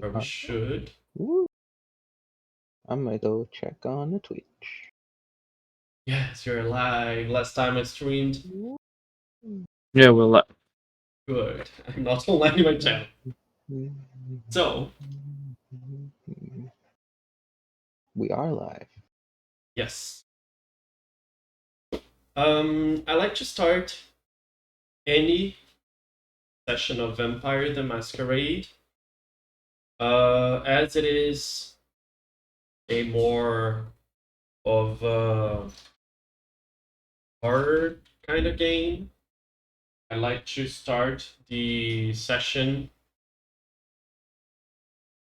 Or we should. Ooh. I'm gonna go check on the Twitch. Yes, you're live. Last time I streamed. Yeah, well, Good. I'm not online in my channel. So, we are live. yes. I like to start any session of Vampire the Masquerade as it is a more of a horror kind of game. I like to start the session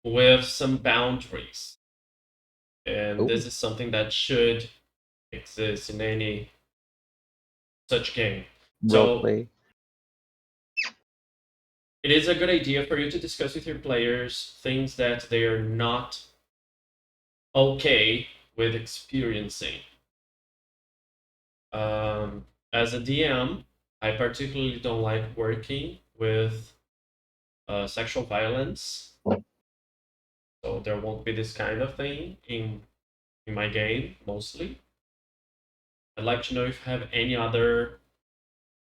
with some boundaries. And this is something that should exist in any such game. So Roleplay. it is a good idea for you to discuss with your players things that they are not okay with experiencing. As a DM, I particularly don't like working with sexual violence, so there won't be this kind of thing in my game mostly. I'd like to know if you have any other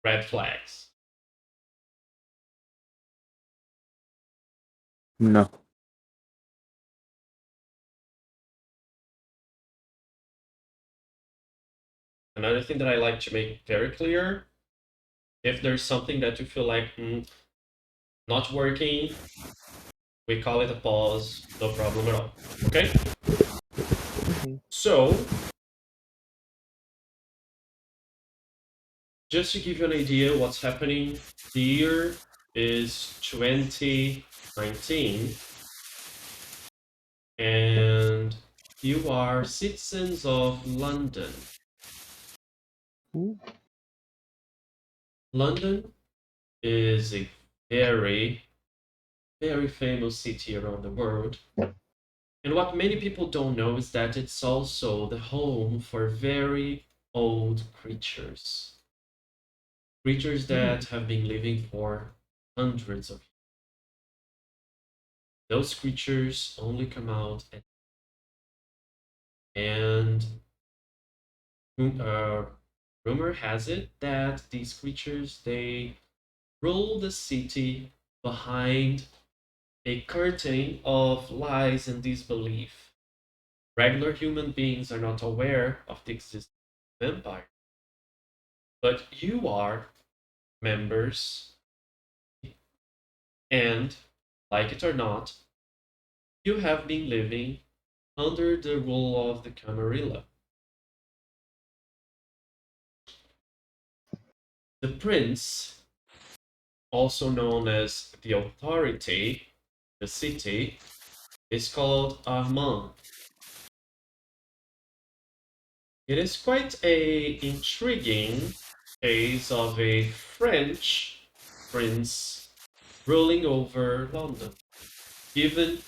red flags. no. Another thing that I like to make very clear, if there's something that you feel like not working, we call it a pause, no problem at all. Okay? So, just to give you an idea what's happening, the year is 2019, and you are citizens of London. Ooh. London is a very, very famous city around the world. And what many people don't know is that it's also the home for very old creatures. Creatures that have been living for hundreds of years. Those creatures only come out at and rumor has it that these creatures they rule the city behind a curtain of lies and disbelief. Regular human beings are not aware of the existence of vampires, but you are members, and like it or not, you have been living under the rule of the Camarilla. The prince, also known as the authority, the city, is called Armand. It is quite a intriguing case of a French prince ruling over London, given,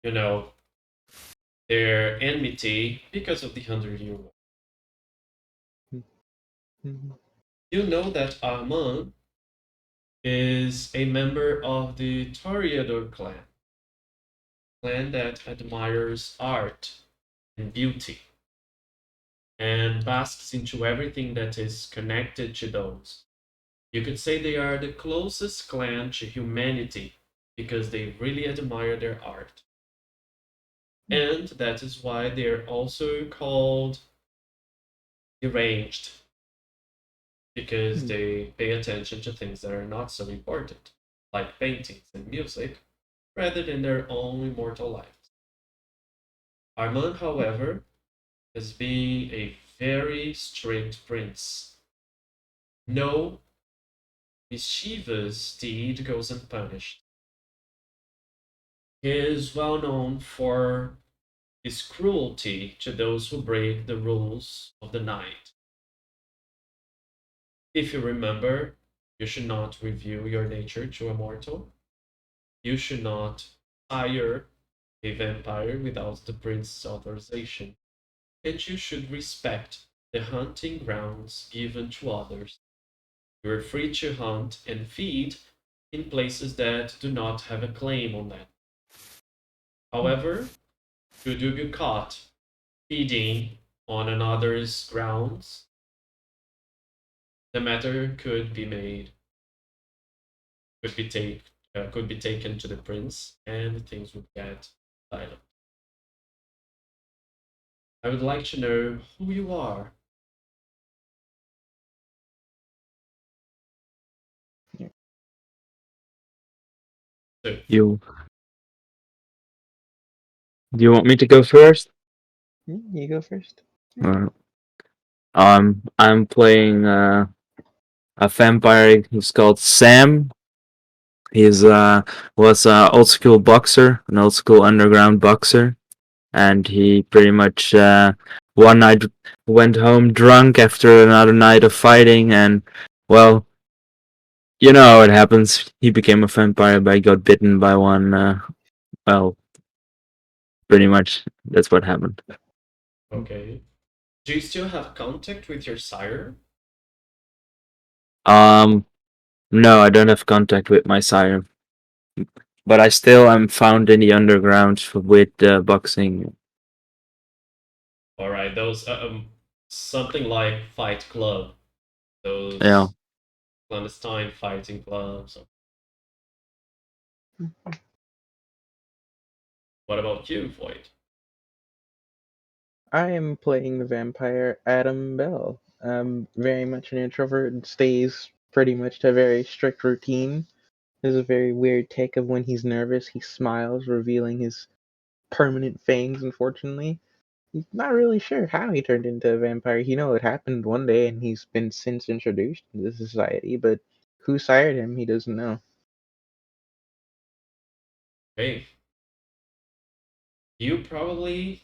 you know, their enmity because of the 100-Year War. You know that Armand is a member of the Toreador clan that admires art and beauty and basks into everything that is connected to those. You could say they are the closest clan to humanity because they really admire their art. And that is why they're also called deranged, because they pay attention to things that are not so important, like paintings and music, rather than their own immortal lives. Armand, however, has been a very strict prince. No mischievous deed goes unpunished. He is well known for his cruelty to those who break the rules of the night. If you remember, you should not reveal your nature to a mortal. You should not hire a vampire without the prince's authorization. And you should respect the hunting grounds given to others. You are free to hunt and feed in places that do not have a claim on them. However, should you be caught feeding on another's grounds, the matter could be taken to the prince, and things would get violent. I would like to know who you are. So, You do you want me to go first? You go first. Or, I'm playing a vampire. He's called Sam. He's was a old school boxer, an old school underground boxer, and he pretty much one night went home drunk after another night of fighting, and well, you know how it happens. He became a vampire by got bitten by one. Well, pretty much that's what happened. okay. Do you still have contact with your sire? Um, no, I don't have contact with my sire, but I still am found in the underground with boxing. All right, those something like Fight Club, Yeah. those clandestine fighting clubs. What about you, Void? I am playing the vampire Adam Bell. Very much an introvert and stays pretty much to a very strict routine. There's a very weird take of when he's nervous, he smiles, revealing his permanent fangs, unfortunately. He's not really sure how he turned into a vampire. You know, it happened one day and he's been since introduced into society, but who sired him, he doesn't know. Hey, you probably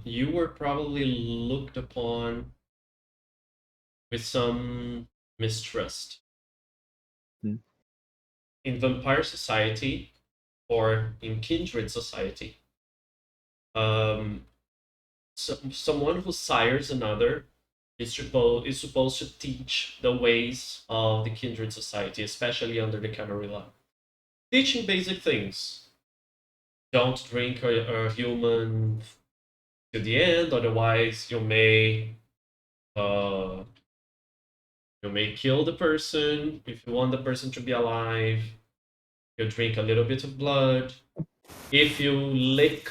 you were probably looked upon with some mistrust Hmm. in vampire society or in kindred society. Um, someone who sires another is supposed to teach the ways of the kindred society, especially under the Camarilla. Teaching basic things. Don't drink a human to the end, otherwise uh, you may kill the person. If you want the person to be alive, you drink a little bit of blood. If you lick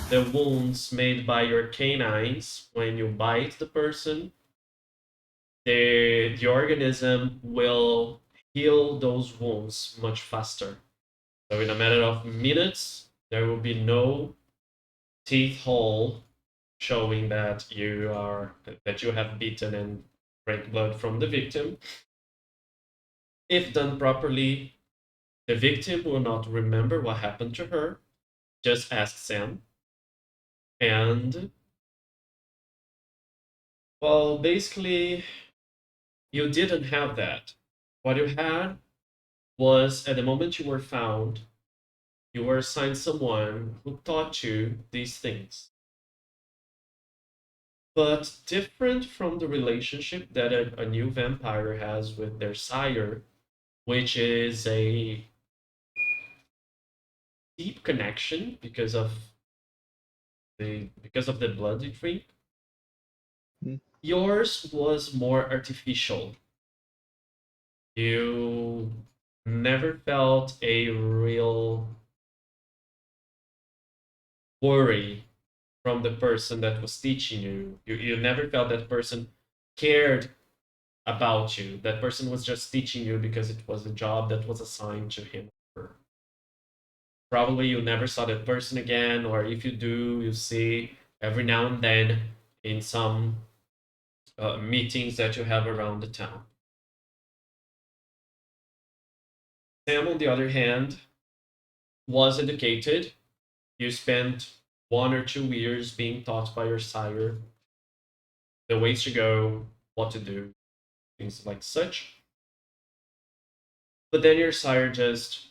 the wounds made by your canines when you bite the person, the organism will heal those wounds much faster. So in a matter of minutes, there will be no teeth hole showing that you have beaten and drank blood from the victim. If done properly, the victim will not remember what happened to her. Just ask Sam. And well, basically, you didn't have that. What you had was at the moment you were found, you were assigned someone who taught you these things. But different from the relationship that a new vampire has with their sire, which is a deep connection because of the blood you drink. Hmm. Yours was more artificial. You never felt a real worry from the person that was teaching you. You never felt that person cared about you. That person was just teaching you because it was a job that was assigned to him. Probably you never saw that person again, or if you do, you see every now and then in some meetings that you have around the town. Sam, on the other hand, was educated. You spent 1 or 2 years being taught by your sire the ways to go, what to do, things like such. But then your sire just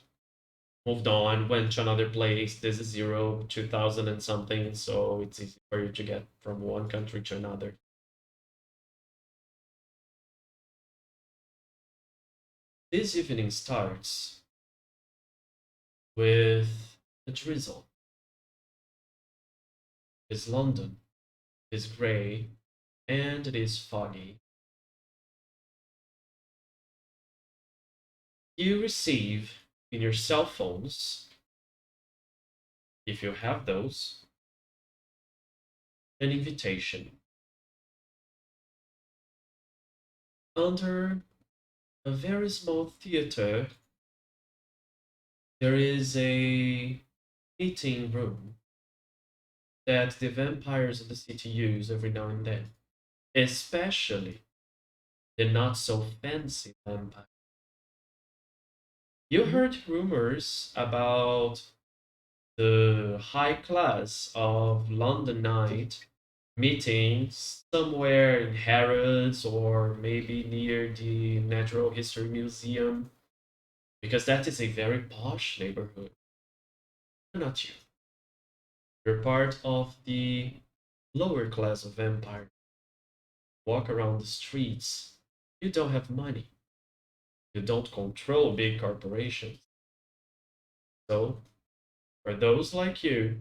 moved on, went to another place. This is 2000 and something, so it's easy for you to get from one country to another. This evening starts with a drizzle. It's London. It's grey and it is foggy. You receive in your cell phones, if you have those, an invitation. Under a very small theater, there is a meeting room that the vampires of the city use every now and then, especially the not so fancy vampire. You heard rumors about the high class of London night meeting somewhere in Harrods or maybe near the Natural History Museum, because that is a very posh neighborhood. Not you. You're part of the lower class of vampire. Walk around the streets. You don't have money. You don't control big corporations. So, for those like you,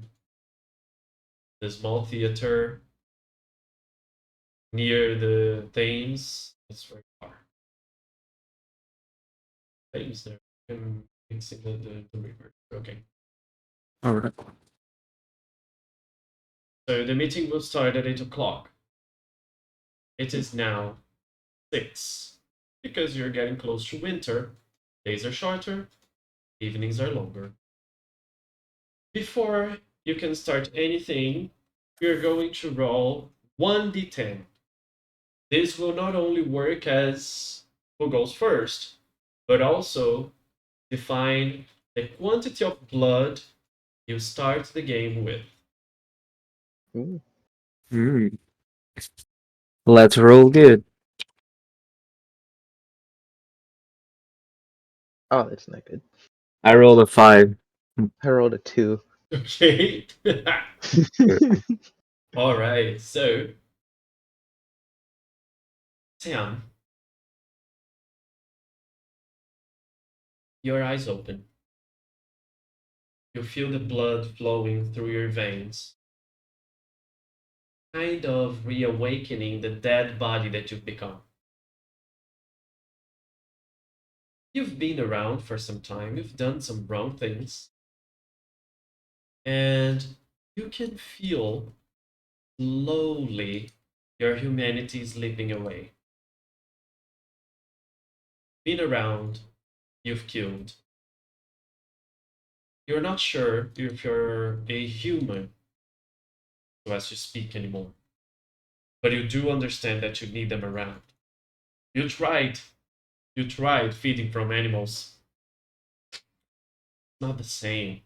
the small theater near the Thames, it's very far. Thames there. I'm mixing the river. Okay. All right. So the meeting will start at 8 o'clock. It is now 6. Because you're getting close to winter, days are shorter, evenings are longer. Before you can start anything, you're going to roll 1d10. This will not only work as who goes first, but also define the quantity of blood you start the game with. Ooh. Mm. Let's roll good. Oh, that's not good. I rolled a 5. I rolled a 2. Okay. All right. So, Sam, your eyes open. You feel the blood flowing through your veins, kind of reawakening the dead body that you've become. You've been around for some time, you've done some wrong things, and you can feel slowly your humanity slipping away. Been around, you've killed. You're not sure if you're a human so as to speak anymore, but you do understand that you need them around. You tried, you tried feeding from animals. It's not the same.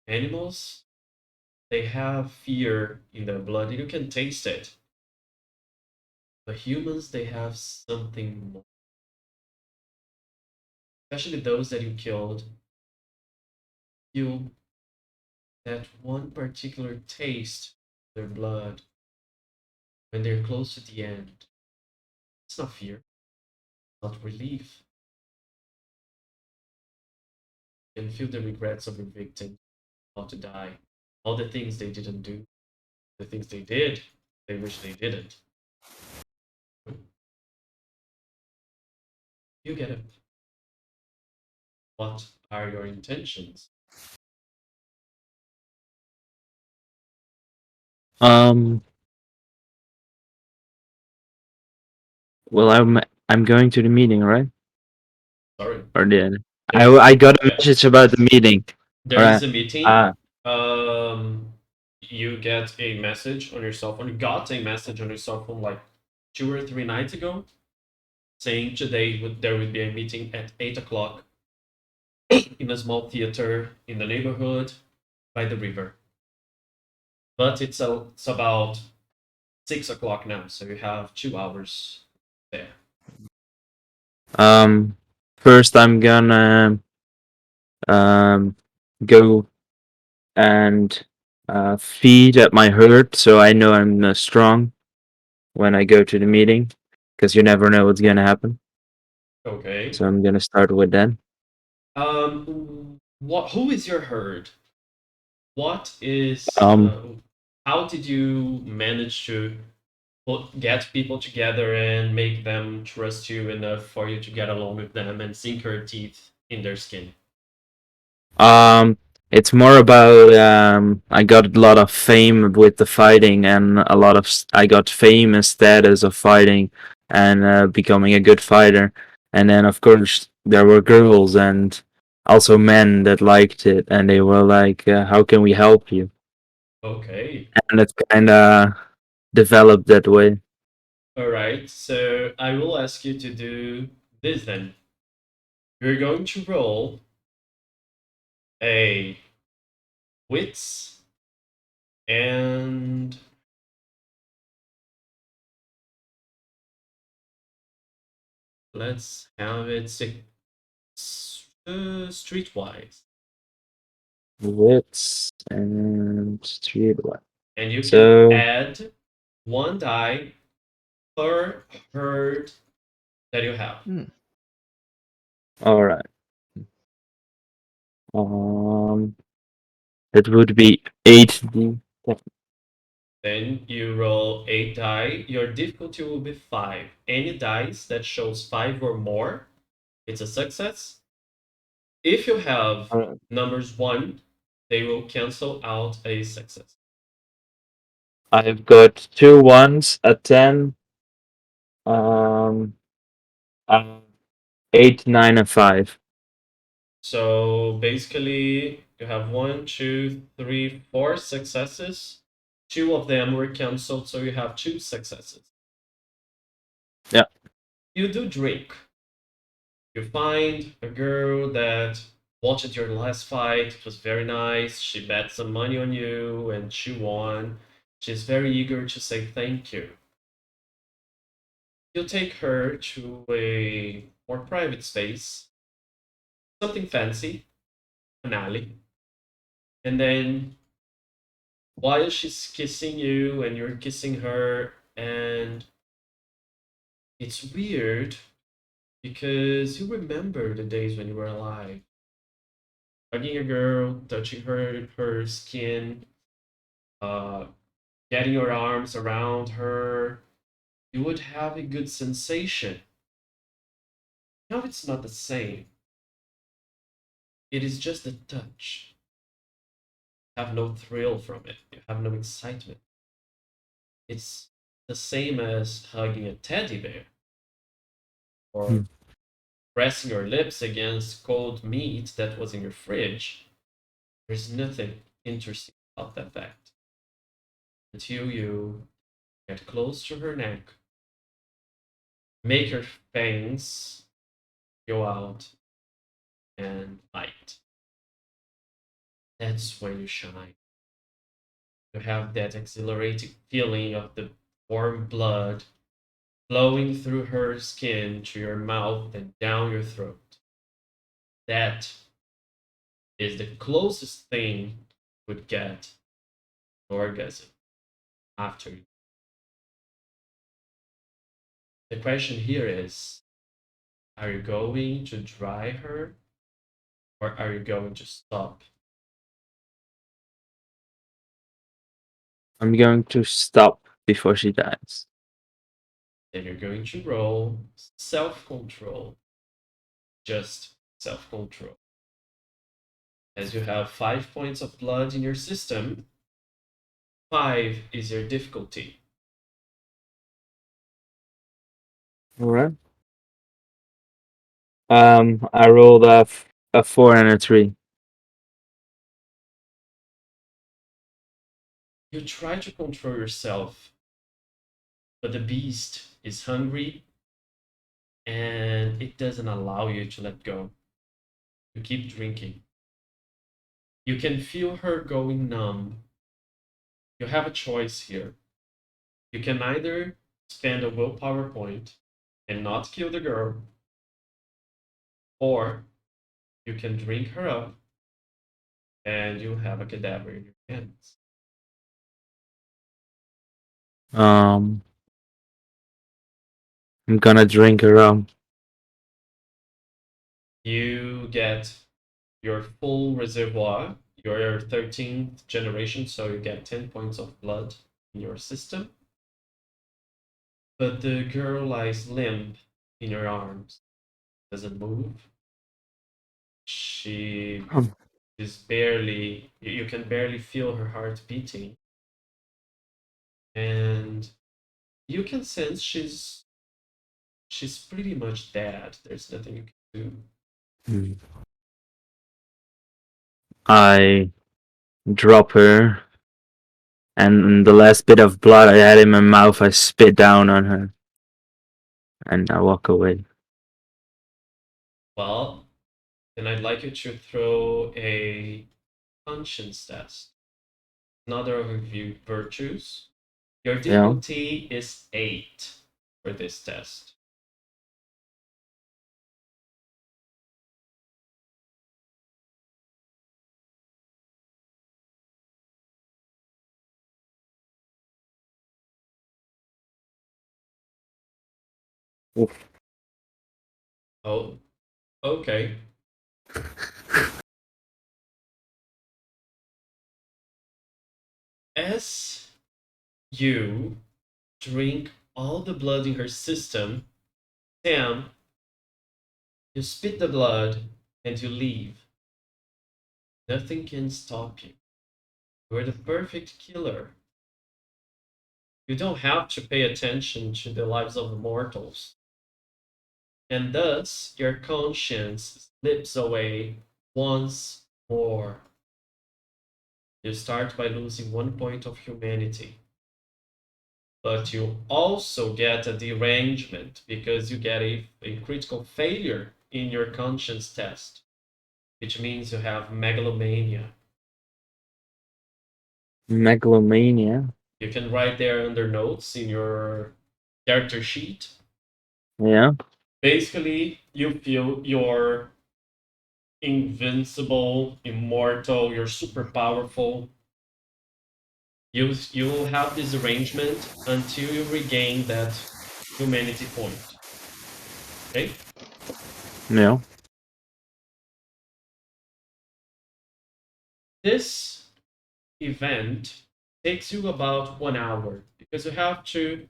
Animals, they have fear in their blood. You can taste it. But humans, they have something more. Especially those that you killed. You that one particular taste of their blood when they're close to the end. It's not fear, it's not relief. You can feel the regrets of your victim about to die. All the things they didn't do, the things they did, they wish they didn't. You get it. What are your intentions? Um. Well, I'm going to the meeting, right? Sorry. Or did I There's got a yeah, message about the meeting. there All is right. a meeting. Ah. You get a message on your cell phone. You got a message on your cell phone like 2 or 3 nights ago, saying today there would be a meeting at 8 o'clock in a small theater in the neighborhood by the river. But it's about 6 o'clock now, so you have 2 hours there. First, I'm gonna um go and feed at my herd, so I know I'm strong when I go to the meeting, because you never know what's gonna happen. Okay. So I'm gonna start with that. Who is your herd? What is Um, how did you manage to get people together and make them trust you enough for you to get along with them and sink your teeth in their skin? um, it's more about I got a lot of fame with the fighting, and I got fame and status of fighting and becoming a good fighter. And then of course there were girls and also men that liked it, and they were like, "How can we help you?" Okay. And it kind of developed that way. All right. So I will ask you to do this then. You're going to roll a wits and let's have it streetwise. Wits and streetwise. And you can So, add one die per herd that you have. Hmm. all right. Um, it would be 8D. Then you roll 8 die. Your difficulty will be 5. Any dice that shows 5 or more, it's a success. If you have Alright. numbers 1, they will cancel out a success. I've got two ones, a 10, um, uh, 8, 9, and 5. So basically, you have one, two, three, 4 successes. 2 of them were canceled, so you have 2 successes. Yeah. You do drink. You find a girl that watched your last fight. It was very nice. She bet some money on you and she won. She's very eager to say thank you. You take her to a more private space, something fancy, an alley. And then while she's kissing you and you're kissing her, and it's weird because you remember the days when you were alive. Hugging a girl, touching her skin, uh, getting your arms around her, you would have a good sensation. Now it's not the same. It is just a touch. You have no thrill from it. You have no excitement. It's the same as hugging a teddy bear Hmm. or pressing your lips against cold meat that was in your fridge. There's nothing interesting about that fact until you get close to her neck, make her fangs go out and bite. That's when you shine. You have that exhilarating feeling of the warm blood flowing through her skin to your mouth and down your throat. That is the closest thing you would get to orgasm after. The question here is, are you going to dry her or are you going to stop? I'm going to stop before she dies. Then you're going to roll self control, just self control. As you have 5 points of blood in your system, 5 is your difficulty. All right. I rolled a 4 and a 3. You try to control yourself, but the beast is hungry and it doesn't allow you to let go. You keep drinking. You can feel her going numb. You have a choice here. You can either spend a willpower point and not kill the girl, or you can drink her up and you have a cadaver in your hands. Um, I'm gonna drink her. You get your full reservoir, your 13th generation, so you get 10 points of blood in your system. But the girl lies limp in your arms, doesn't move. She Um, is barely, you can barely feel her heart beating. And you can sense she's pretty much dead. There's nothing you can do. hmm. I drop her, and the last bit of blood I had in my mouth, I spit down on her, and I walk away. Well, then I'd like you to throw a conscience test. Another of your virtues. Your Yeah. difficulty is 8 for this test. Oof. Oh, okay. As you drink all the blood in her system, Sam, you spit the blood and you leave. Nothing can stop you. You're the perfect killer. You don't have to pay attention to the lives of mortals. And thus, your conscience slips away once more. You start by losing 1 point of humanity. But you also get a derangement because you get a critical failure in your conscience test, which means you have megalomania. Megalomania. You can write there under notes in your character sheet. Yeah. Basically, you feel you're invincible, immortal, you're super powerful. You will have this arrangement until you regain that humanity point. Okay? Yeah. This event takes you about 1 hour because you have to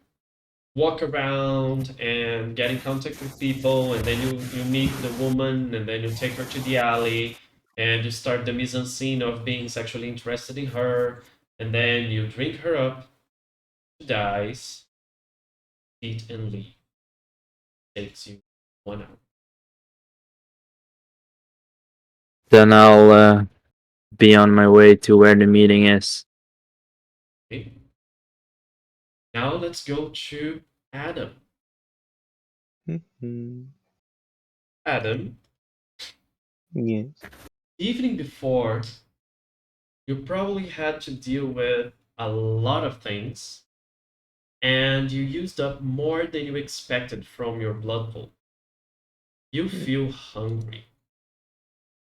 walk around and get in contact with people, and then you meet the woman, and then you take her to the alley, and you start the mise en scene of being sexually interested in her, and then you drink her up, she dies, eat and leave. Takes you 1 hour. Then I'll be on my way to where the meeting is. Okay? Now let's go to Adam. Mhm. Adam, Yes. evening before, you probably had to deal with a lot of things, and you used up more than you expected from your blood pool. You Mm, feel hungry.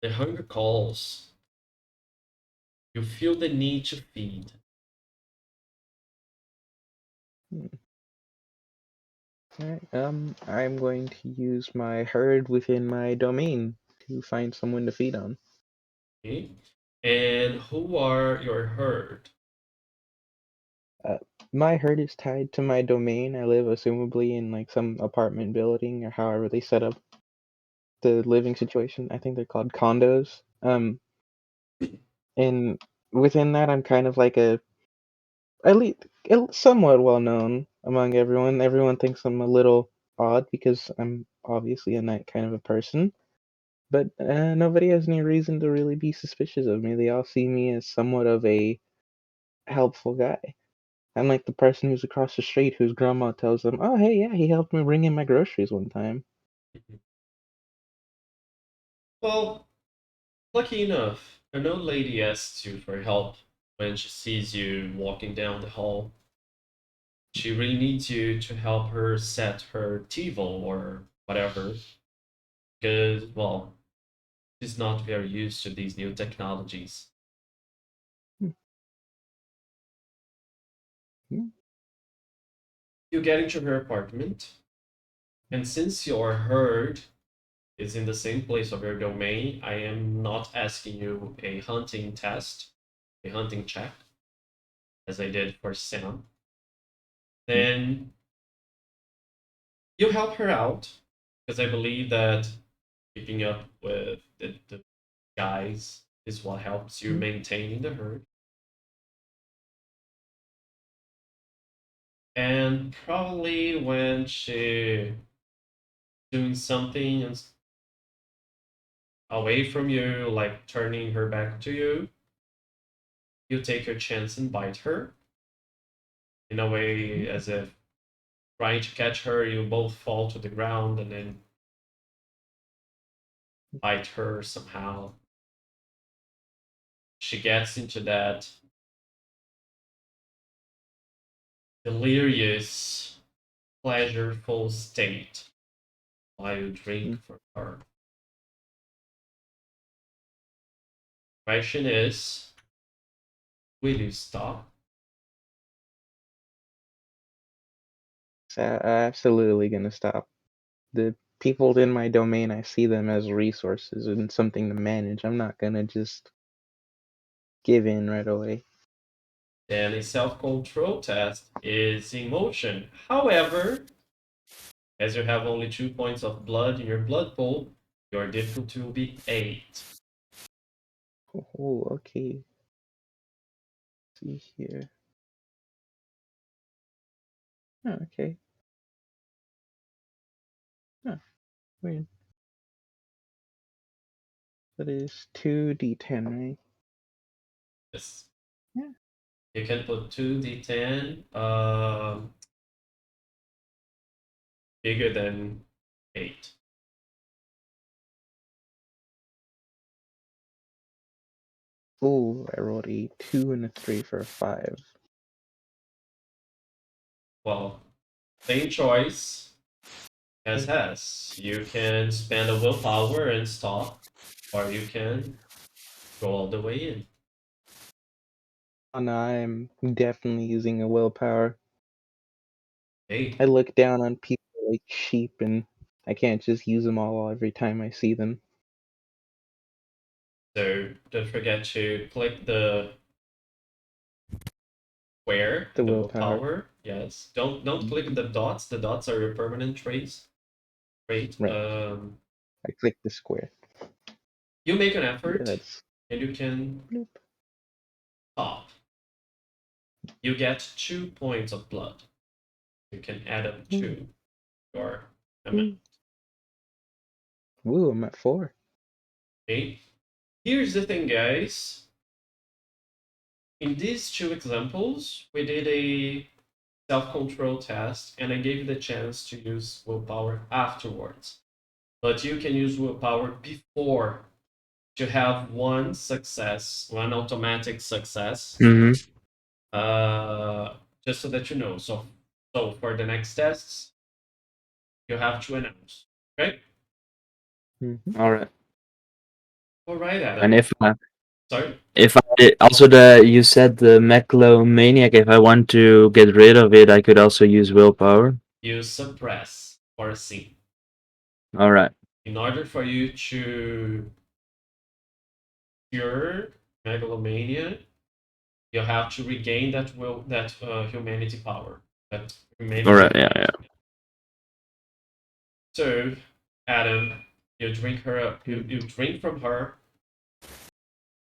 The hunger calls. You feel the need to feed. mm. Alright, I'm going to use my herd within my domain to find someone to feed on. Okay? And who are your herd? Uh, my herd is tied to my domain. I live assumably in like some apartment building or however they set up the living situation. I think they're called condos. And within that, I'm kind of like a at least somewhat well known among everyone. Everyone thinks I'm a little odd because I'm obviously a night kind of a person. But nobody has any reason to really be suspicious of me. They all see me as somewhat of a helpful guy. I'm like the person who's across the street whose grandma tells them, "Oh, hey, yeah, he helped me bring in my groceries one time." Well, lucky enough, an old lady asks you for help when she sees you walking down the hall. She really needs you to help her set her TiVo or whatever, because, well, she's not very used to these new technologies. Hmm, hmm, You get into her apartment, and since you're herd, is in the same place of your domain, I am not asking you a hunting test, a hunting check, as I did for Sam. Then you help her out, because I believe that keeping up with the guys is what helps you maintain the herd. And probably when she doing something away from you, like turning her back to you, you take your chance and bite her in a way as if trying to catch her. You both fall to the ground and then bite her somehow. She gets into that delirious, pleasureful state while you drink for her. Question is, will you stop? So absolutely gonna stop. The people in my domain, I see them as resources and something to manage. I'm not gonna just give in right away. Then a self-control test is emotion. However, as you have only 2 points of blood in your blood pool, your difficulty will be 8. Oh, okay. Let's see here. Oh, okay. Huh, weird. That is 2d10, right? Yes. Yeah. You can put 2d10 bigger than 8. Ooh, I rolled a 2 and a 3 for a 5. Well, same choice as Okay. has. You can spend a willpower and stop, or you can go all the way in. Oh no, I'm definitely using a willpower. Hey, I look down on people like sheep, and I can't just use them all every time I see them. so don't forget to click the square, The the willpower. willpower. Yes. Don't click the dots. The dots are your permanent traits. Trait. Right. I click the square. You make an Yeah, effort, that's. and you can Bloop. stop. You get 2 points of blood. You can add up Ooh, to your amount. ooh. Ooh, I'm at 4. Okay. Here's the thing, guys. In these two examples, we did a self-control test, and I gave you the chance to use willpower afterwards. But you can use willpower before to have one success, one automatic success, Mm-hmm. just so that you know. So for the next tests, you have to announce. Okay? Mm-hmm. All right. All right, And Adam. Sorry? if I also the you said the megalomaniac, if I want to get rid of it, I could also use willpower. You suppress for a scene. All right. In order for you to cure megalomania, you have to regain that humanity power, that All humanity right. Yeah. effect. Yeah. So, Adam, you drink her up. You, Mm-hmm. you drink from her.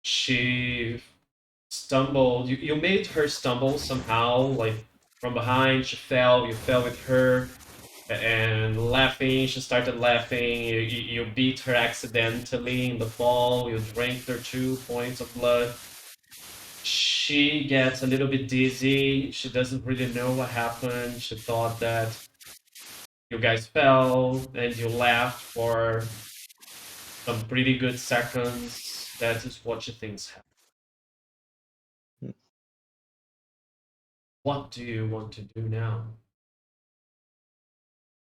She stumbled. You made her stumble somehow, like from behind. She fell. You fell with her, and laughing. She started laughing. You beat her accidentally in the fall. You drank her 2 points of blood. She gets a little bit dizzy. She doesn't really know what happened. She thought that you guys fell and you laughed for some pretty good seconds. That is what she thinks happened. What do you want to do now?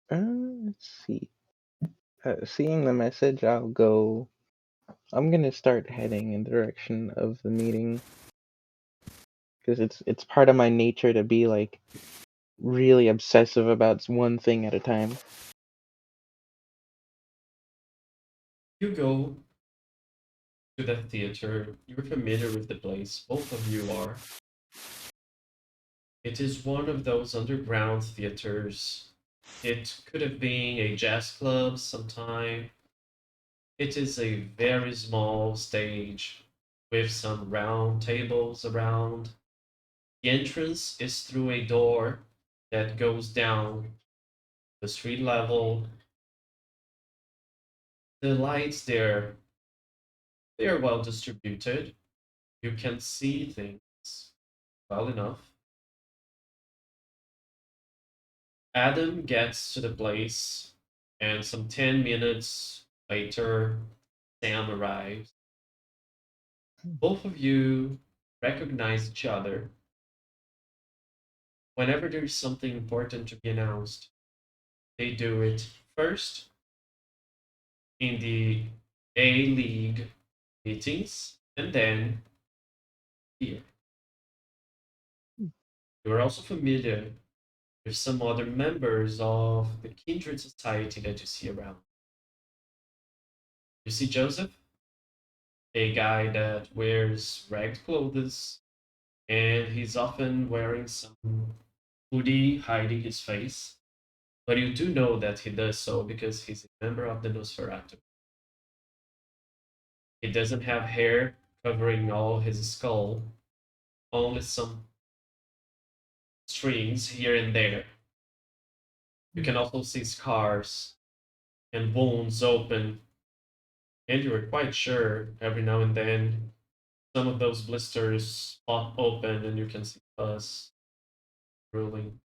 Let's see. Seeing the message, I'll go. I'm gonna start heading in the direction of the meeting because it's part of my nature to be like really obsessive about one thing at a time. You go to the theater. You're familiar with the place. Both of you are. It is one of those underground theaters. It could have been a jazz club sometime. It is a very small stage with some round tables around. The entrance is through a door that goes down the street level. The lights there, they are well distributed. You can see things well enough. Adam gets to the place, and some 10 minutes later, Sam arrives. Both of you recognize each other. Whenever there's something important to be announced, they do it first in the A League meetings and then here. You are also familiar with some other members of the kindred society that you see around. You see Joseph, a guy that wears ragged clothes, and he's often wearing some hoodie hiding his face. But you do know that he does so because he's a member of the Nosferatu. He doesn't have hair covering all his skull, only some strings here and there. You can also see scars and wounds open, and you are quite sure every now and then some of those blisters pop open and you can see pus drooling.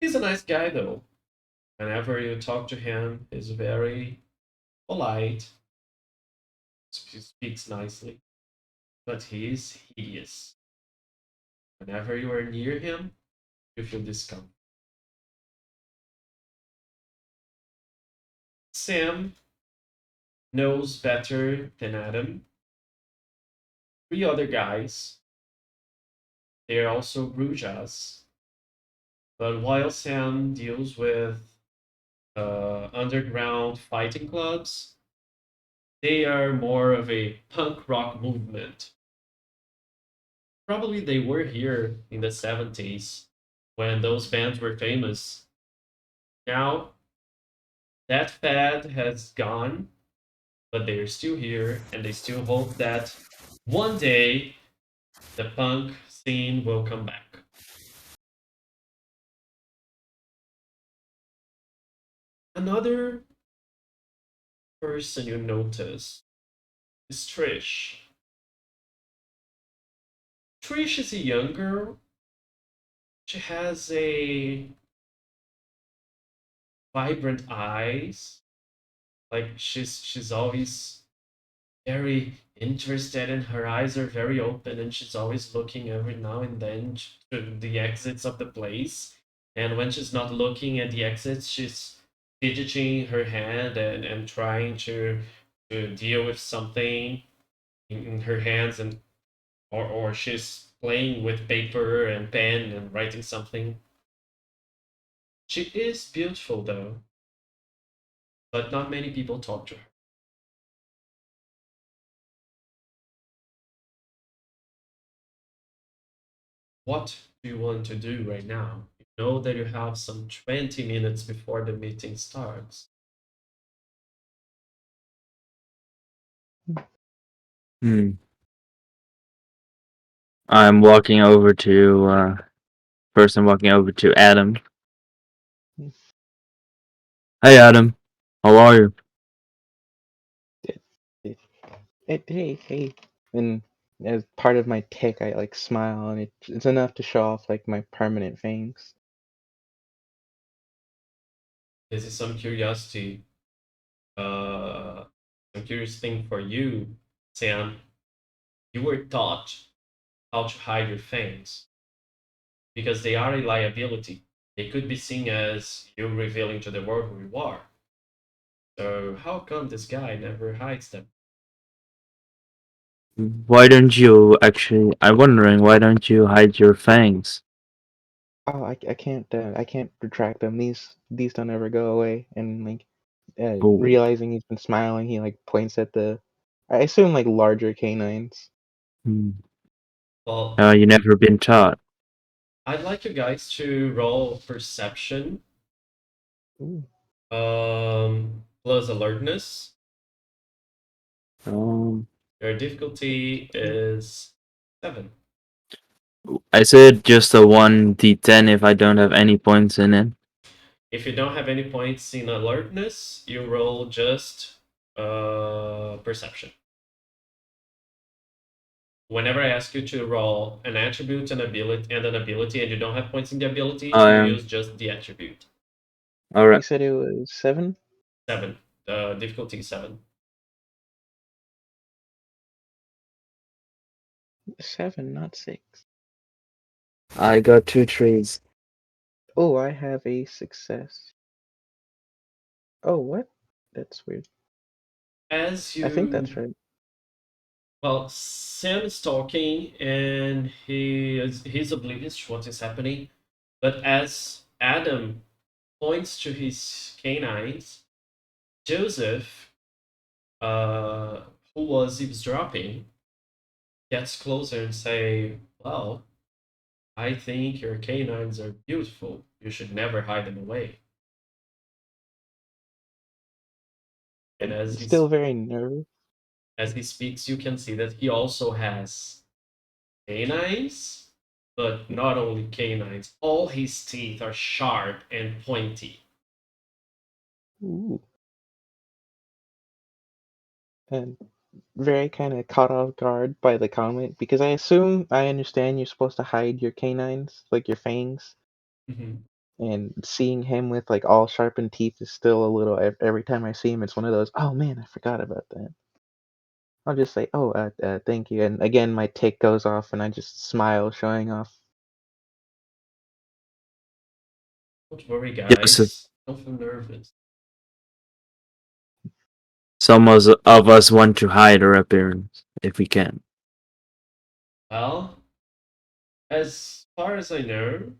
He's a nice guy though. Whenever you talk to him, he's very polite, he speaks nicely, but he's hideous. Whenever you are near him, you feel discomfort. Sam knows better than Adam. Three other guys, they are also Brujas. But while Sam deals with underground fighting clubs, they are more of a punk rock movement. Probably they were here in the 70s when those bands were famous. Now, that fad has gone, but they're still here and they still hope that one day the punk scene will come back. Another person you notice is Trish. Trish is a young girl. She has a vibrant eyes. Like she's always very interested and her eyes are very open and she's always looking every now and then to the exits of the place. And when she's not looking at the exits, she's fidgeting her hand and trying to deal with something in her hands and or she's playing with paper and pen and writing something. She is beautiful though, but not many people talk to her. What do you want to do right now? You know that you have some 20 minutes before the meeting starts. Hmm. I'm walking over to first. I'm walking over to Adam. Hey, Adam. How are you? It, hey, and as part of my tick, I like smile, and it's enough to show off like my permanent fangs. This is some curiosity, uh, some curious thing for you, Sam. You were taught how to hide your fangs because they are a liability. They could be seen as you revealing to the world who you are. So how come this guy never hides them? Why don't you actually? I'm wondering why don't you hide your fangs? Oh, I can't retract them. These don't ever go away, and like Oh, Realizing he's been smiling, he like points at the, I assume like larger canines. hmm. Well, You never been taught. I'd like you guys to roll perception, Ooh. plus alertness. Um, Your difficulty is 7. I said just a 1d10 if I don't have any points in it. If you don't have any points in alertness, you roll just perception. Whenever I ask you to roll an attribute, an ability, and you don't have points in the ability, I you am. use just the attribute. You Alright. said it was 7? 7. Difficulty 7. 7, not 6. I got 2 trees. Oh, I have a success. Oh, what? That's weird. As I think that's you right. Well, Sam is talking and he's oblivious to what is happening. But as Adam points to his canines, Joseph, uh, who was eavesdropping, gets closer and say, "Well, I think your canines are beautiful. You should never hide them away." And Still very nervous. as he speaks, you can see that he also has canines, but not only canines, all his teeth are sharp and pointy. Ooh. And very kind of caught off guard by the comment because I understand you're supposed to hide your canines, like your fangs, Mhm. and seeing him with like all sharpened teeth is still a little. Every time I see him, it's one of those. Oh man, I forgot about that. I'll just say, oh, thank you, and again my tick goes off, and I just smile, showing off. Don't worry, Joseph, guys. Don't feel nervous. of us want to hide our appearance if we can. Well, as far as I know,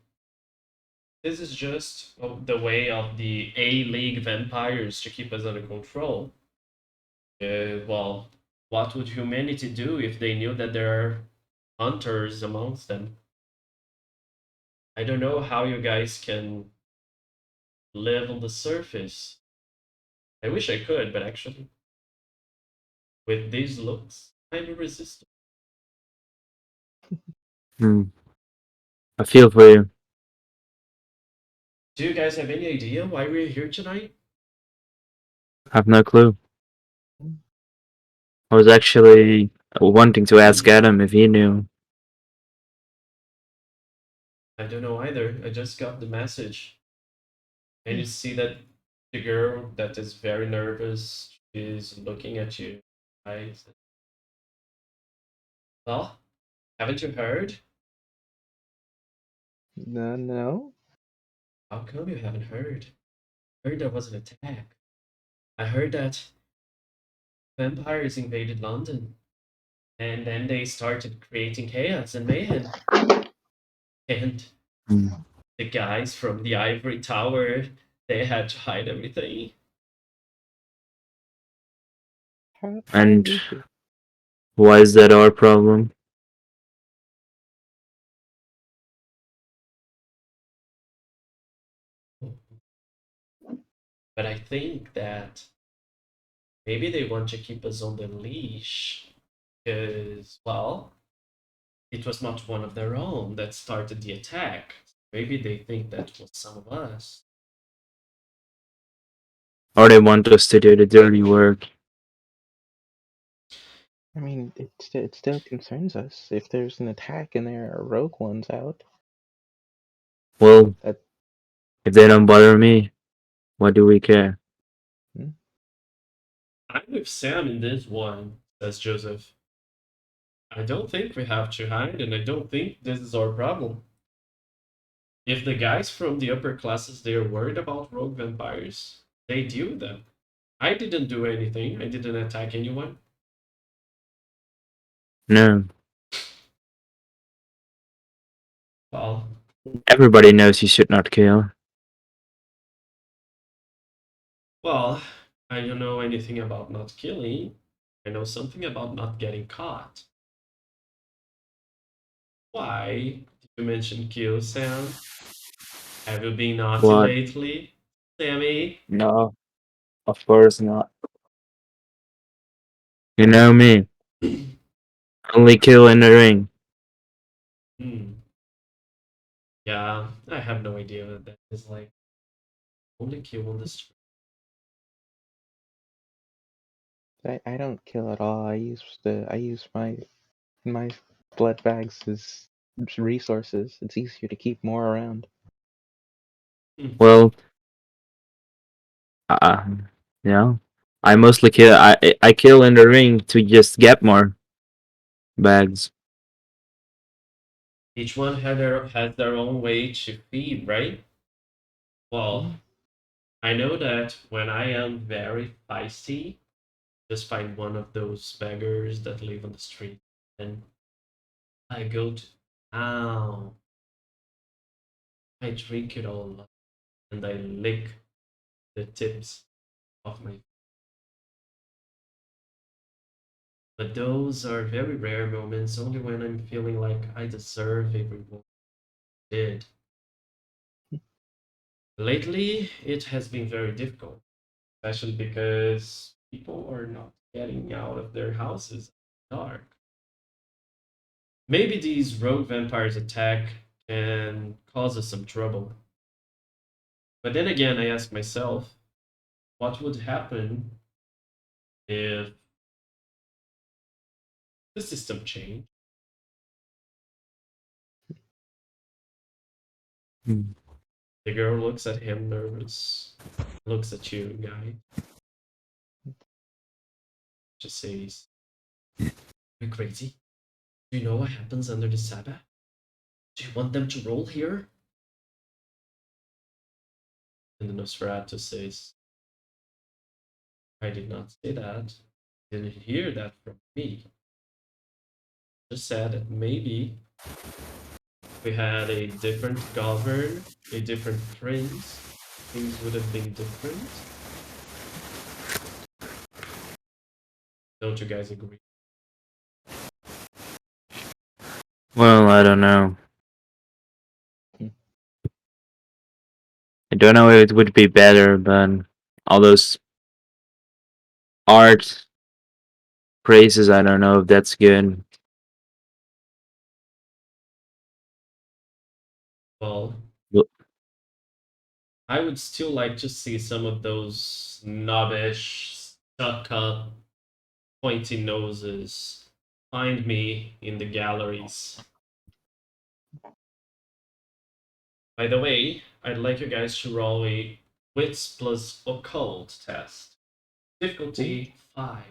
this is just the way of the A League vampires to keep us under control. Well, what would humanity do if they knew that there are hunters amongst them? I don't know how you guys can live on the surface. I wish I could, but actually, with these looks, I'm irresistible. Hmm. I feel for you. Do you guys have any idea why we're here tonight? I have no clue. I was actually wanting to ask Adam if he knew. I don't know either. I just got the message. And you see that the girl that is very nervous is looking at you. Right? Well, haven't you heard? No, no. How come you haven't heard? I heard there was an attack. I heard that vampires invaded London. And then they started creating chaos and mayhem. And Hmm. the guys from the Ivory Tower, they had to hide everything. How And did they? why is that our problem? But I think that maybe they want to keep us on the leash because, well, it was not one of their own that started the attack. Maybe they think that was some of us. Or they want us to do the dirty work? I mean, it still concerns us if there's an attack and there are rogue ones out. Well, That if they don't bother me, why do we care? hmm? I'm with Sam in this one, says Joseph. I don't think we have to hide, and I don't think this is our problem. If the guys from the upper classes they are worried about rogue vampires, they deal with them. I didn't do anything. I didn't attack anyone. No, Well, everybody knows you should not kill. well, I don't know anything about not killing. I know something about not getting caught. Why did you mention kill, Sam? Have you been naughty What? lately, Sammy? No, of course not. You know me. Only kill in the ring. Hmm. Yeah, I have no idea what that is like. Only kill on the street. I don't kill at all. I use my blood bags as resources. It's easier to keep more around. Hmm. Well, uh, you know, I mostly kill. I kill in the ring to just get more bags. Each one has their own way to feed, right? Well, Yeah. I know that when I am very feisty, just find one of those beggars that live on the street, and I go to town. I drink it all up, and I lick the tips of my. But those are very rare moments, only when I'm feeling like I deserve a reward. Did. Lately, it has been very difficult, especially because people are not getting out of their houses in the dark. Maybe these rogue vampires attack can cause us some trouble. But then again, I ask myself, what would happen if the system changed? Hmm. The girl looks at him nervous, looks at you, guy, just says, "You're crazy. Do you know what happens under the Sabbath? Do you want them to roll here?" And the Nosferatu says, "I did not say that. Didn't hear that from me. Just said that maybe we had a different govern, a different prince, things would have been different. Don't you guys agree?" Well, I don't know. Hmm. I don't know if it would be better, but all those art praises, I don't know if that's good. Well, Well, I would still like to see some of those snobbish, stuck up, pointy noses find me in the galleries. By the way, I'd like you guys to roll a wits plus occult test. Ooh, Difficulty 5.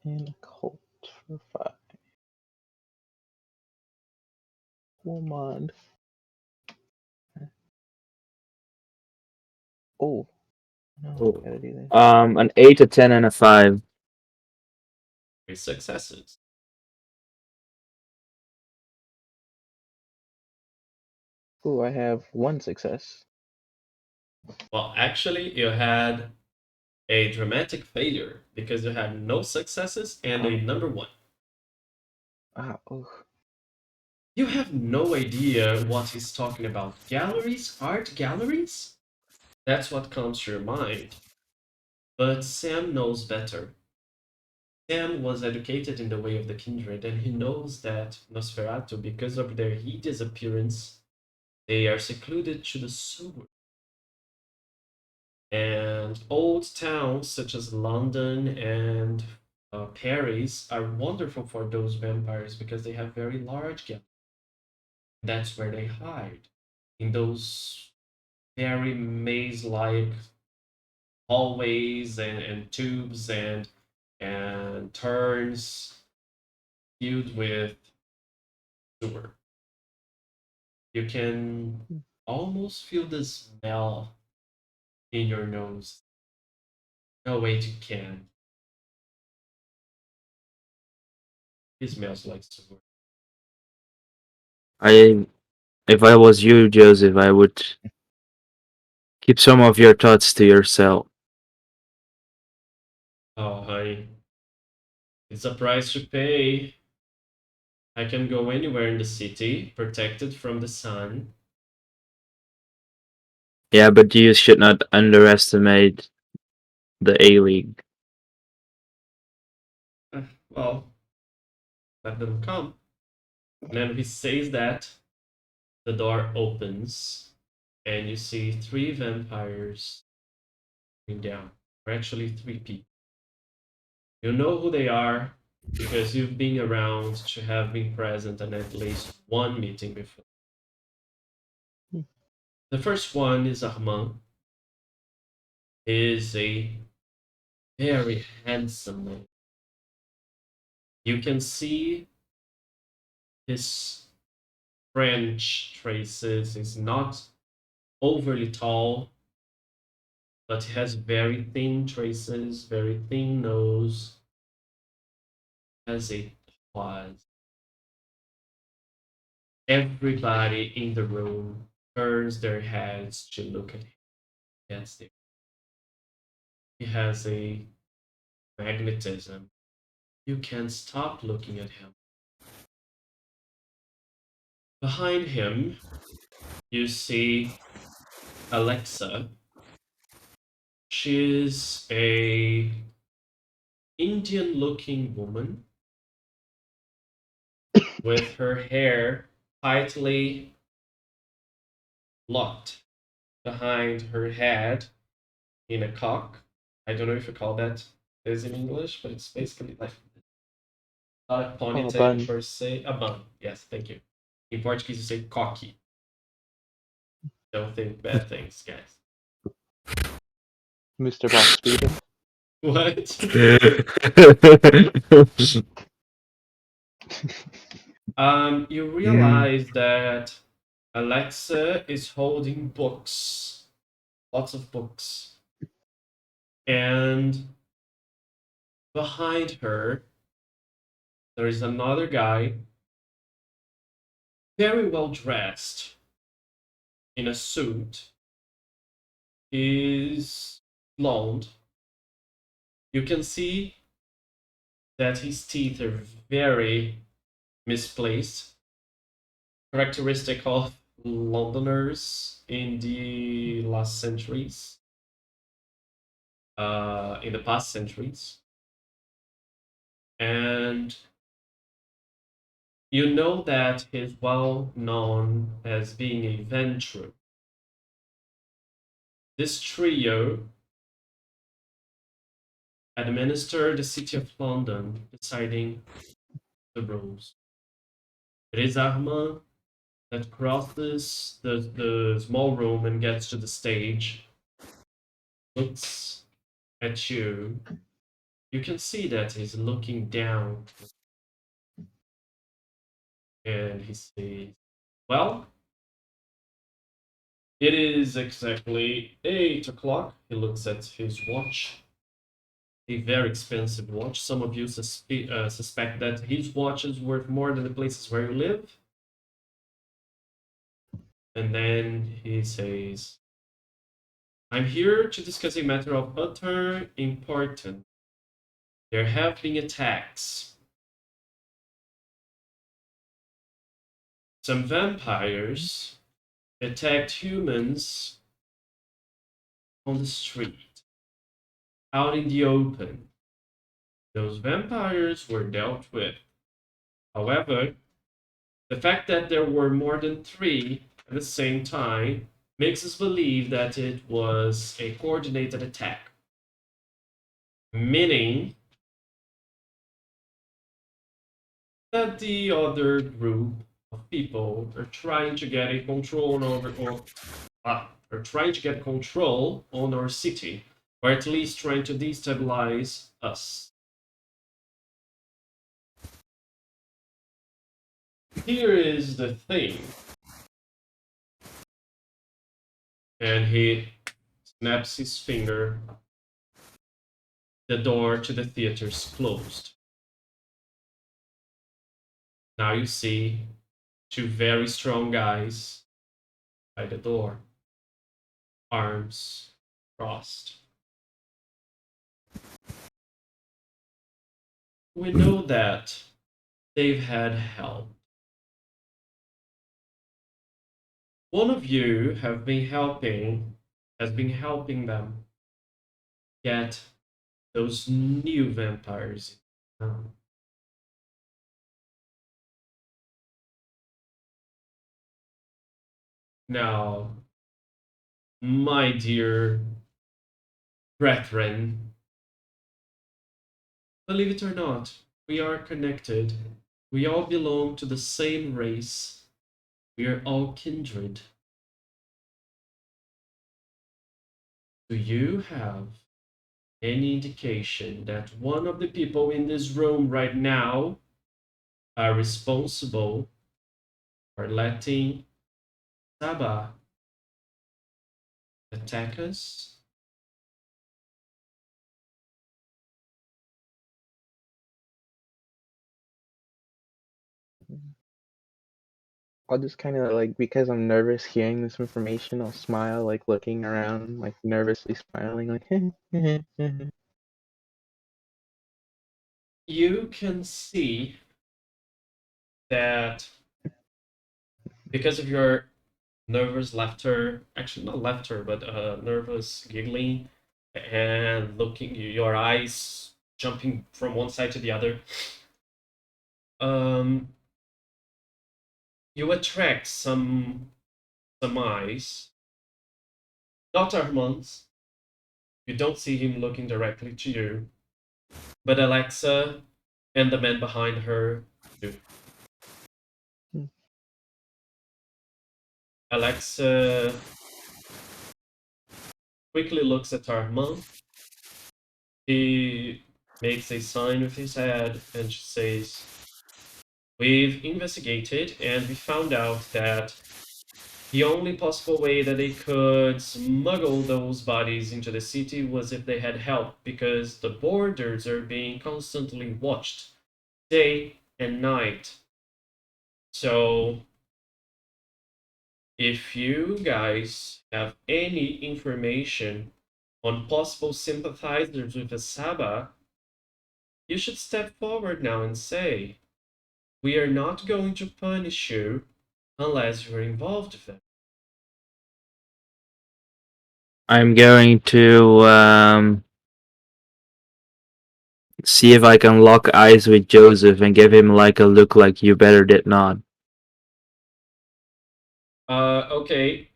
and a Colt for 5. Woman. Oh, no, I gotta do this. an 8, a 10, and a 5. 3 successes. Ooh, I have one success. Well, actually, you had a dramatic failure because you had no successes and a number 1. Ah, oh, You have no idea what he's talking about. Galleries? Art galleries? That's what comes to your mind. But Sam knows better. Sam was educated in the way of the kindred, and he knows that Nosferatu, because of their hideous appearance, they are secluded to the sewer. And old towns such as London and Paris are wonderful for those vampires because they have very large galleries. That's where they hide, in those very maze-like hallways and tubes and turns filled with sewer. You can almost feel the smell in your nose. No wait, you can. It smells like sewer. I, if I was you, Joseph, I would Keep some of your thoughts to yourself. Oh, honey, it's a price to pay. I can go anywhere in the city, protected from the sun. Yeah, but you should not underestimate the A League. Well, let them come. And then he says that the door opens, and you see three vampires coming down. Or actually, three people. You know who they are because you've been around to have been present at least one meeting before. The first one is Armand. He is a very handsome man. You can see his French traces. He's not overly tall, but he has very thin traces, very thin nose, has a pause. Everybody in the room turns their heads to look at him. Yes, he has a magnetism. You can't stop looking at him. Behind him, you see Alexa. She's a Indian-looking woman with her hair tightly locked behind her head in a cock. I don't know if you call that this in English, but it's basically like not a Oh, a ponytail bun. per se, a bun. Yes, thank you. In Portuguese, you say cocky. Don't think bad things, guys. Mr. Box Speeder. What? You Mm. realize that Alexa is holding books, lots of books, and behind her there is another guy, very well dressed in a suit. He's blonde. You can see that his teeth are very misplaced, characteristic of Londoners in the last centuries, in the past centuries. And you know that he's well known as being a venture. This trio administer the city of London, deciding the rules. It is Armand that crosses the small room and gets to the stage, looks at you. You can see that he's looking down and he says, well, it is exactly 8 o'clock. He looks at his watch, a very expensive watch. Some of you suspect that his watch is worth more than the places where you live. And then he says, I'm here to discuss a matter of utter importance. There have been attacks. Some vampires attacked humans on the street, out in the open. Those vampires were dealt with. However, the fact that there were more than three at the same time makes us believe that it was a coordinated attack, meaning that the other group of people are trying to get a control over, or are trying to get control on our city, or at least trying to destabilize us. Here is the thing, and he snaps his finger. The door to the theater's closed. Now you see two very strong guys by the door. arms crossed. We know that they've had help. One of you has been helping them get those new vampires in town. Now, my dear brethren, believe it or not, we are connected. We all belong to the same race. We are all kindred. Do you have any indication that one of the people in this room right now are responsible for letting Saba attack us? I'll just kind of like, because I'm nervous hearing this information, I'll smile, like looking around, like nervously smiling, like. You can see that because of your nervous laughter, actually not laughter, but nervous giggling and looking, your eyes jumping from one side to the other, um, you attract some eyes. Not Armand's. You don't see him looking directly to you, but Alexa and the man behind her do. Alexa quickly looks at Armand. He makes a sign with his head and she says, "We've investigated and we found out that the only possible way that they could smuggle those bodies into the city was if they had help, because the borders are being constantly watched day and night. So, if you guys have any information on possible sympathizers with the Saba, you should step forward now and say, we are not going to punish you unless you're involved with them." I'm going to see if I can lock eyes with Joseph and give him like a look like you better did not. Okay.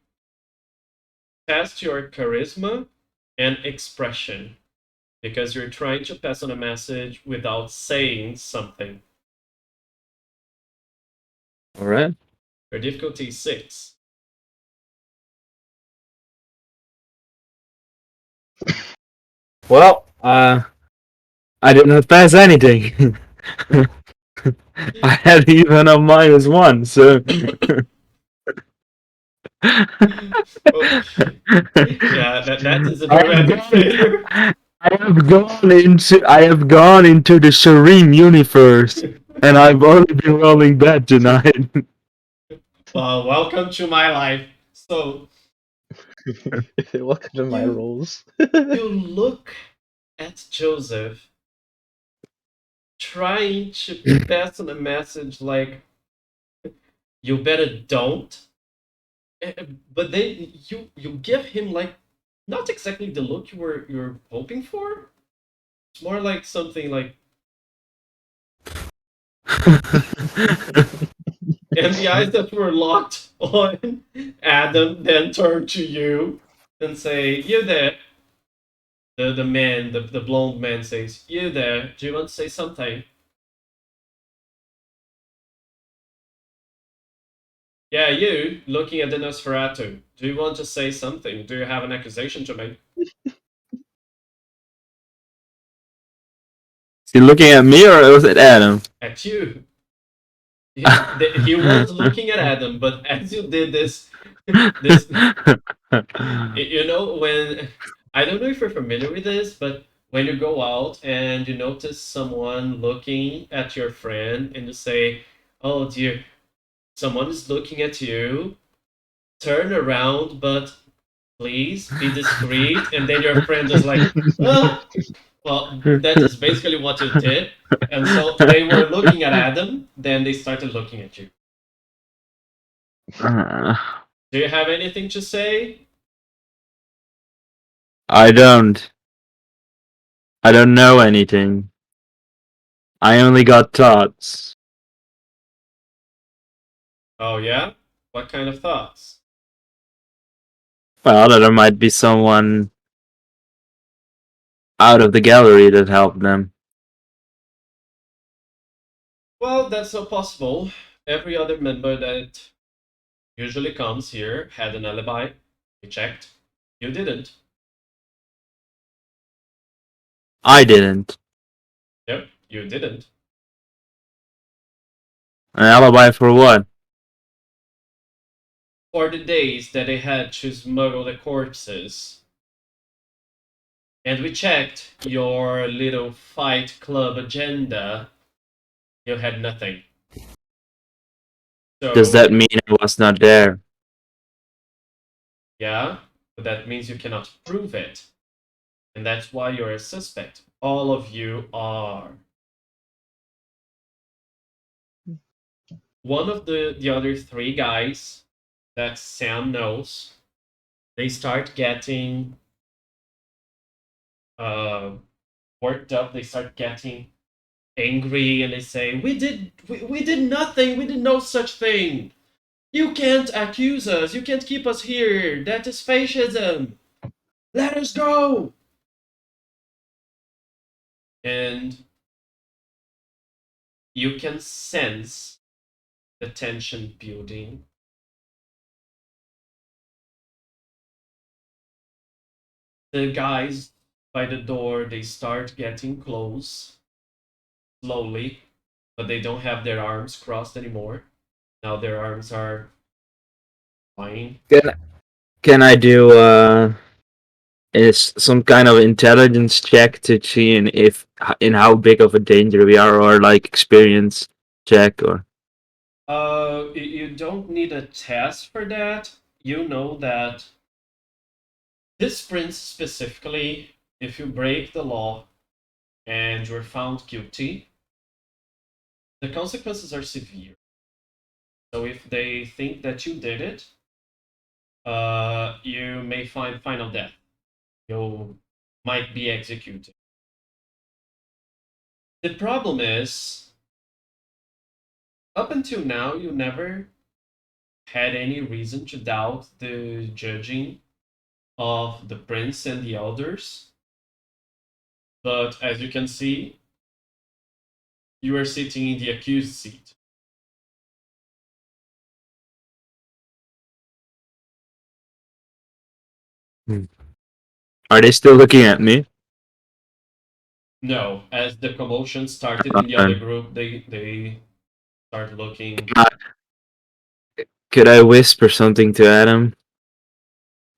Test your charisma and expression, because you're trying to pass on a message without saying something. All right. Your difficulty is 6. Well, I did not pass anything. I had even a -1, so. Okay. Yeah, that is a dramatic failure. I have gone into the Shireen universe, and I've only been rolling bad tonight. Well, welcome to my life. So Welcome to my you roles. you look at Joseph, trying to pass on a message like, you better don't. But then you give him like not exactly the look you're hoping for. It's more like something like, and the eyes that were locked on Adam then turn to you and say, "You there?" The man, the blonde man says, "You there? Do you want to say something?" Yeah, you looking at the Nosferatu. Do you want to say something? Do you have an accusation to make? Is he looking at me or was it Adam? At you. He was looking at Adam, but as you did this, you know, when, I don't know if you're familiar with this, but when you go out and you notice someone looking at your friend and you say, "Oh dear, someone is looking at you," turn around, but Please be discreet. And then your friend is like, ah, well, that is basically what you did. And so they were looking at Adam, then they started looking at you. Uh, Do you have anything to say? I don't. I don't know anything. I only got thoughts. Oh, yeah? What kind of thoughts? Well, that there might be someone out of the gallery that helped them. Well, that's not possible. Every other member that usually comes here had an alibi. We checked. You didn't. I didn't. Yep, you didn't. An alibi for what? For the days that they had to smuggle the corpses. And we checked your little fight club agenda. You had nothing. Does that So, mean I was not there? yeah, but that means you cannot prove it. And that's why you're a suspect. All of you are. One of the other three guys that Sam knows, they start getting uh, worked up. They start getting angry, and they say, we did nothing. We did no such thing. You can't accuse us. You can't keep us here. That is fascism. Let us go." And you can sense the tension building. The guys by the door, they start getting close slowly, but they don't have their arms crossed anymore. Now their arms are flying. Can I do is some kind of intelligence check to see in how big of a danger we are, or like experience check, or You don't need a test for that. You know that this prince specifically, if you break the law and you're found guilty, the consequences are severe. So if they think that you did it, you may find final death. You might be executed. The problem is, up until now, you never had any reason to doubt the judging of the prince and the elders. But as you can see, you are sitting in the accused seat. are they still looking at me? No, as the commotion started in the other Um, group, they start looking. uh, could I whisper something to Adam,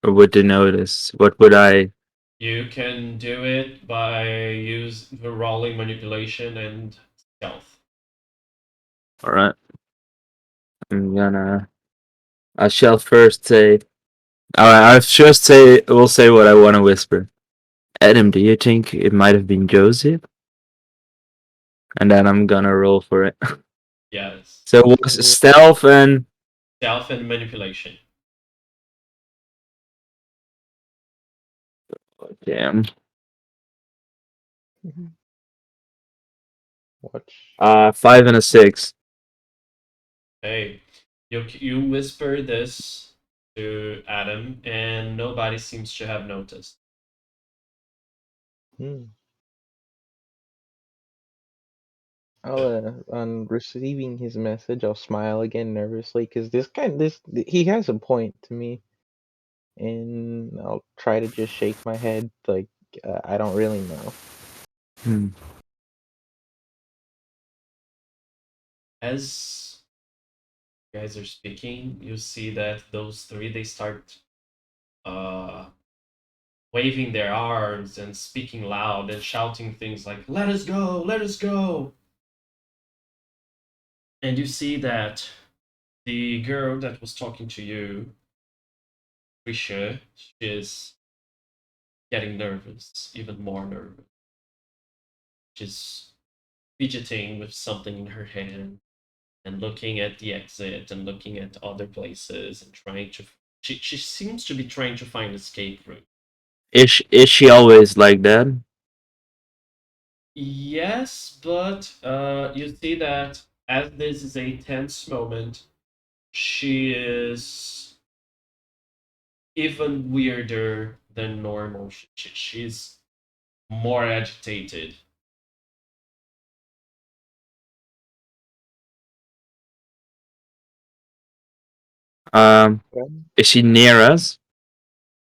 or would they notice? What would I? You can do it by use the rolling manipulation and stealth. All right, I'm gonna. I shall first say. All right, I'll just say. We'll say what I want to whisper. Adam, do you think it might have been Joseph? And then I'm gonna roll for it. Yes, So it was stealth and stealth and manipulation. damn. Watch. 5 and a 6. Hey, you whisper this to Adam, and nobody seems to have noticed. Hmm. On receiving his message, I'll smile again nervously because he has a point to me, and I'll try to just shake my head like I don't really know. Hmm. As you guys are speaking, you see that those three they start uh, waving their arms and speaking loud and shouting things like "Let us go! Let us go!" And you see that the girl that was talking to you, pretty sure she's getting nervous, even more nervous. She's fidgeting with something in her hand and looking at the exit and looking at other places and trying to. She seems to be trying to find escape route. Is she always like that? Yes, but you see that as this is a tense moment, she is even weirder than normal. She's more agitated. Um, Well, is she near us?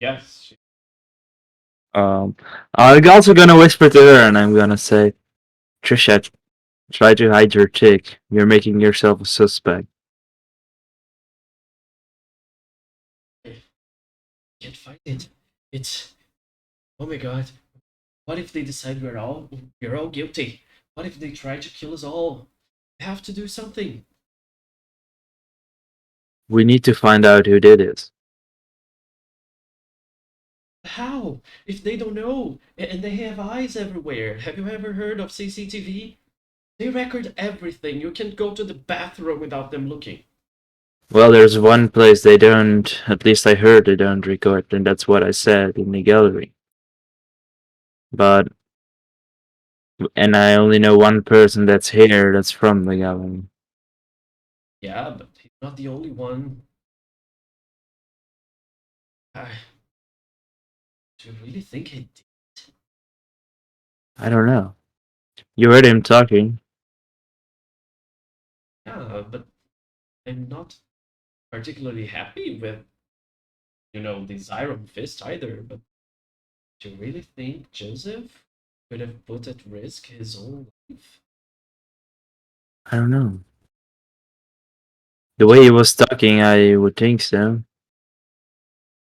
Yes, Um, I'm also gonna whisper to her, and I'm gonna say, Trisha, try to hide your tick. You're making yourself a suspect. I can't fight it. It's oh my god. What if they decide we're all guilty? What if they try to kill us all? We have to do something. We need to find out who did it. How? If they don't know, and they have eyes everywhere. Have you ever heard of CCTV? They record everything. You can't go to the bathroom without them looking. Well, there's one place they don't, at least I heard they don't record, and that's what I said in the gallery. But, and I only know one person that's here that's from the gallery. Yeah, but he's not the only one. I do you really think he did? I don't know. You heard him talking. Yeah, but I'm not particularly happy with, the Iron Fist either. But do you really think Joseph could have put at risk his own life? I don't know. The way he was talking, I would think so.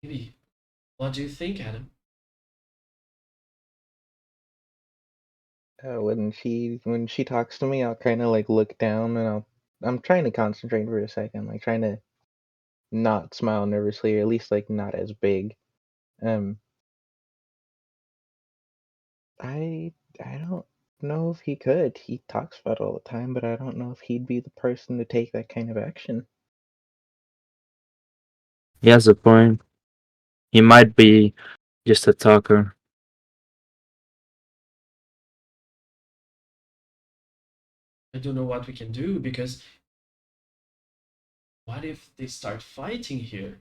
Maybe. What do you think, Adam? when she talks to me, I'll kind of like look down and I'm trying to concentrate for a second, like trying to not smile nervously, or at least like not as big. Um, I I don't know if he could. He talks about it all the time, but I don't know if he'd be the person to take that kind of action. He has a point. He might be just a talker. I don't know what we can do because what if they start fighting here?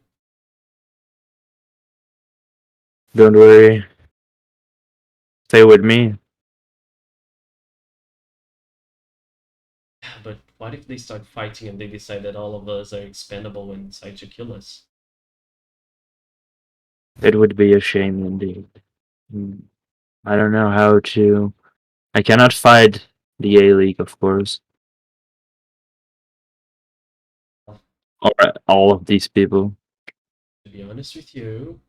Don't worry. Stay with me. But what if they start fighting and they decide that all of us are expendable and decide to kill us? It would be a shame indeed. Mm, I don't know how to. I cannot fight the A League, of course, Well, or all of these people. to be honest with you,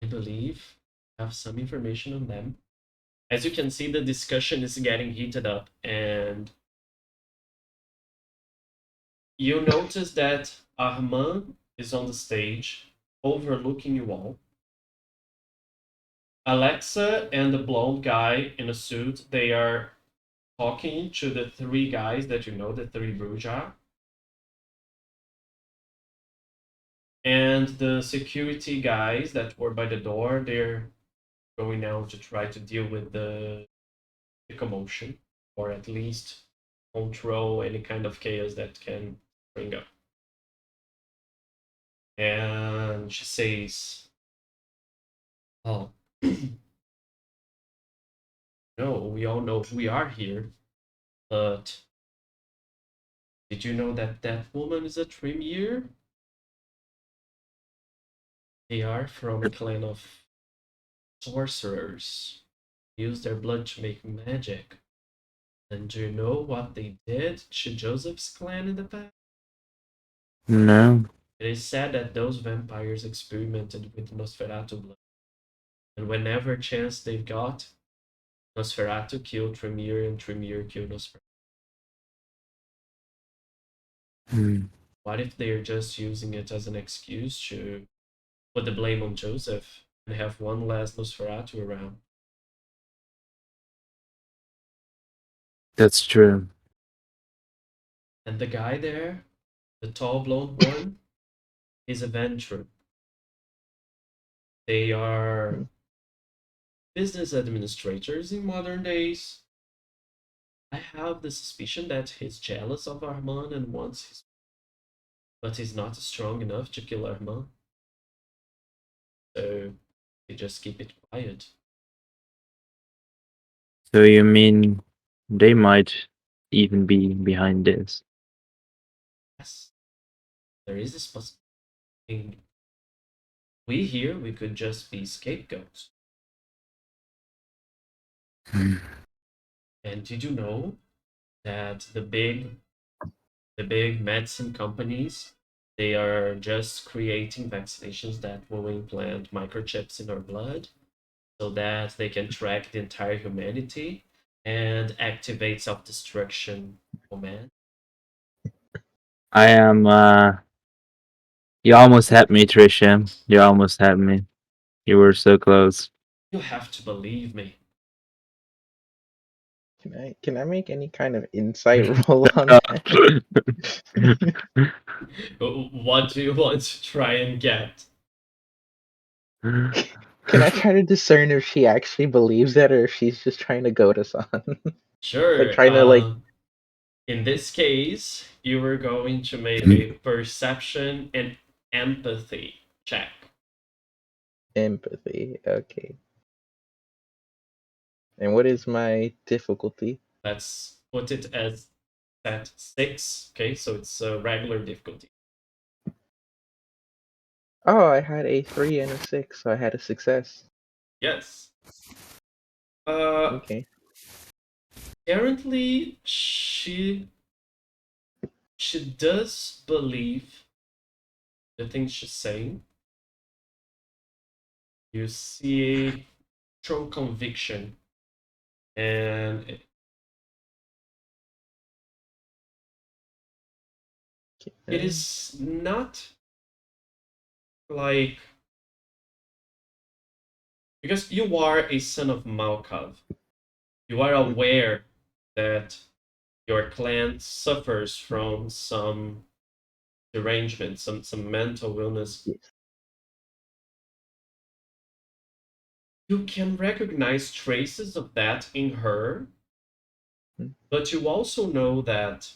I believe I have some information on them. As you can see, the discussion is getting heated up, and you notice that Armand is on the stage, overlooking you all. Alexa and the blonde guy in a suit, they are talking to the three guys that you know, the three Bruja. And the security guys that were by the door, they're going now to try to deal with the commotion, or at least control any kind of chaos that can bring up. And she says, "Oh, no, we all know we are here, but did you know that that woman is a Tremere? They are from a clan of sorcerers. Use their blood to make magic. And do you know what they did to Joseph's clan in the past? No. It is said that those vampires experimented with Nosferatu blood, and whenever chance they've got, Nosferatu killed Tremere and Tremere killed Nosferatu. Hmm. What if they're just using it as an excuse to put the blame on Joseph and have one less Nosferatu around. That's true. And the guy there, the tall blonde one, is a Ventrue. They are business administrators in modern days. I have the suspicion that he's jealous of Armand and wants his, but he's not strong enough to kill Armand. So they just keep it quiet. So you mean they might even be behind this? Yes, there is this possibility. We here, we could just be scapegoats. And did you know that the big medicine companies, they are just creating vaccinations that will implant microchips in our blood so that they can track the entire humanity and activate self-destruction for man. I am. You almost had me, Trisha. You almost had me. You were so close. You have to believe me. Can I make any kind of insight roll on that? What do you want to try and get? Can I try to discern if she actually believes that or if she's just trying to goad us on? Like Sure. trying to like In this case, you were going to make a perception and empathy check. empathy. Okay. And what is my difficulty? Let's put it as at 6. Okay, so it's a regular difficulty. Oh, I had a 3 and a 6, so I had a success. Yes. Uh, Okay. Apparently, she does believe the things she's saying. You see a strong conviction, and it Uh, is not like because you are a son of Malkav. You are mm, aware that your clan suffers from some derangement, some mental illness. yes. You can recognize traces of that in her, Mm, but you also know that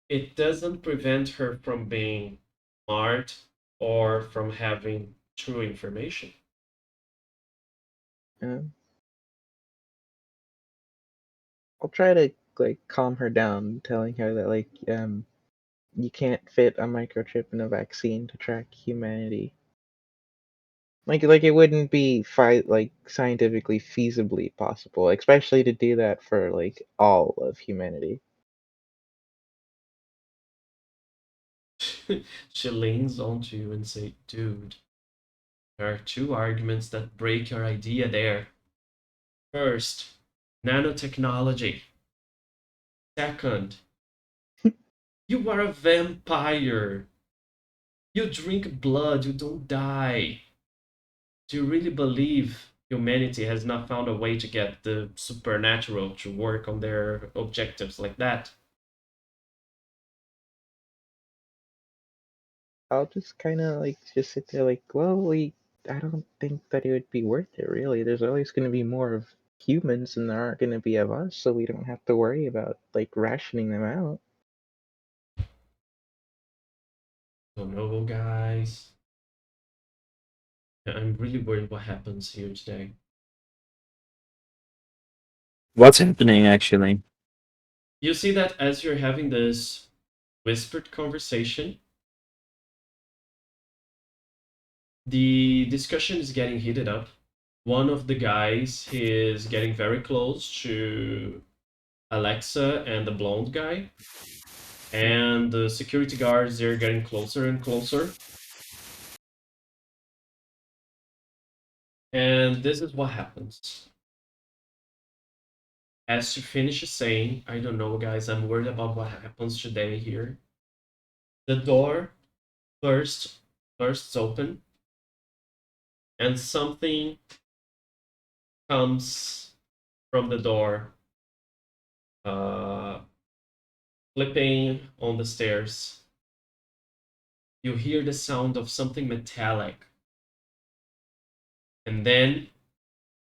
it doesn't prevent her from being smart or from having true information. Um, I'll try to like calm her down, telling her that you can't fit a microchip in a vaccine to track humanity. Like it wouldn't be scientifically feasibly possible, especially to do that for like all of humanity. She leans onto you and say, "Dude, there are two arguments that break your idea there. First, nanotechnology. Second, you are a vampire. You drink blood, you don't die. Do you really believe humanity has not found a way to get the supernatural to work on their objectives like that?" I'll just kind of like just sit there like, well, I don't think that it would be worth it really. There's always going to be more of humans than there aren't going to be of us, so we don't have to worry about like rationing them out. Don't know, guys. I'm really worried what happens here today. What's happening actually? You see that as you're having this whispered conversation, the discussion is getting heated up. One of the guys is getting very close to Alexa and the blonde guy, Mm, and the security guards are getting closer and closer. And this is what happens. As she finishes saying, "I don't know, guys, I'm worried about what happens today here," the door bursts bursts open, and something comes from the door, uh, flipping on the stairs. You hear the sound of something metallic, and then,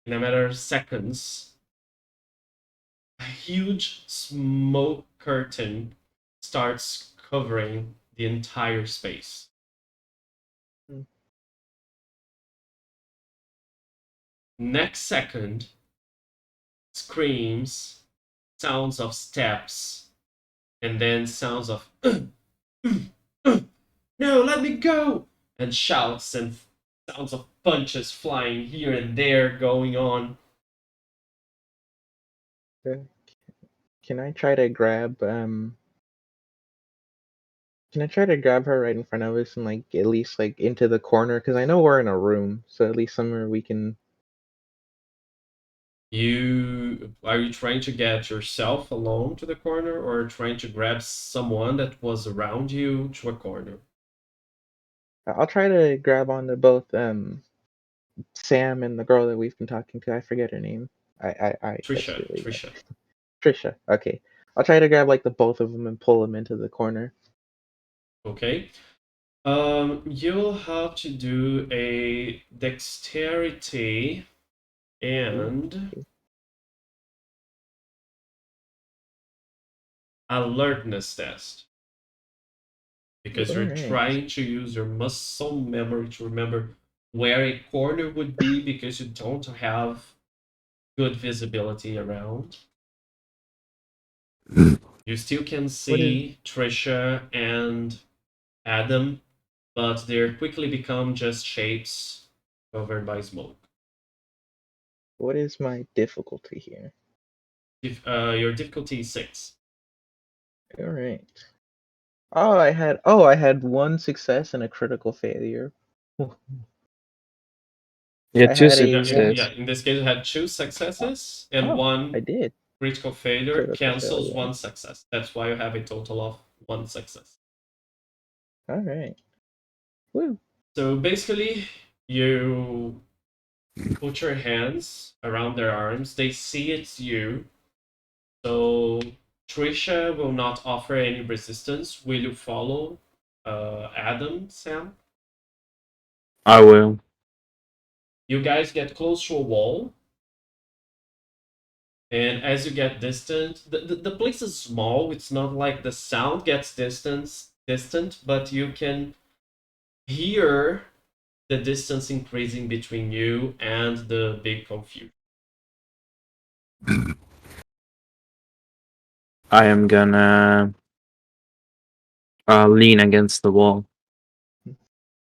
in a matter of seconds, a huge smoke curtain starts covering the entire space. Hmm. Next second, screams, sounds of steps, and then sounds of no, let me go, and shouts and sounds of punches flying here and there going on. Uh, Can I try to grab Can I try to grab her right in front of us and like at least like into the corner? Because I know we're in a room, so at least somewhere we can. You are you trying to get yourself alone to the corner or trying to grab someone that was around you to a corner? I'll try to grab onto both Sam and the girl that we've been talking to. I forget her name. That's Trisha, really bad. Trisha. Trisha. Okay. I'll try to grab like the both of them and pull them into the corner. Okay. You'll have to do a dexterity Ooh, and okay. alertness test Ooh, because all you're right. trying to use your muscle memory to remember where a corner would be because you don't have good visibility around. You still can What is see Trisha and Adam, but they quickly become just shapes covered by smoke. what is my difficulty here? If your difficulty is 6. All right. I had one success and a critical failure. Yeah, I two had Yeah, a success. in this case, you had 2 successes and oh, I one did critical failure critical cancels failure. 1 success. That's why you have a total of 1 success. All right. Woo. So basically, you put your hands around their arms. They see it's you. So Trisha will not offer any resistance. Will you follow Adam, Sam? I will. You guys get close to a wall, and as you get distant, the place is small. It's not like the sound gets distant, but you can hear the distance increasing between you and the big confusion. I am gonna lean against the wall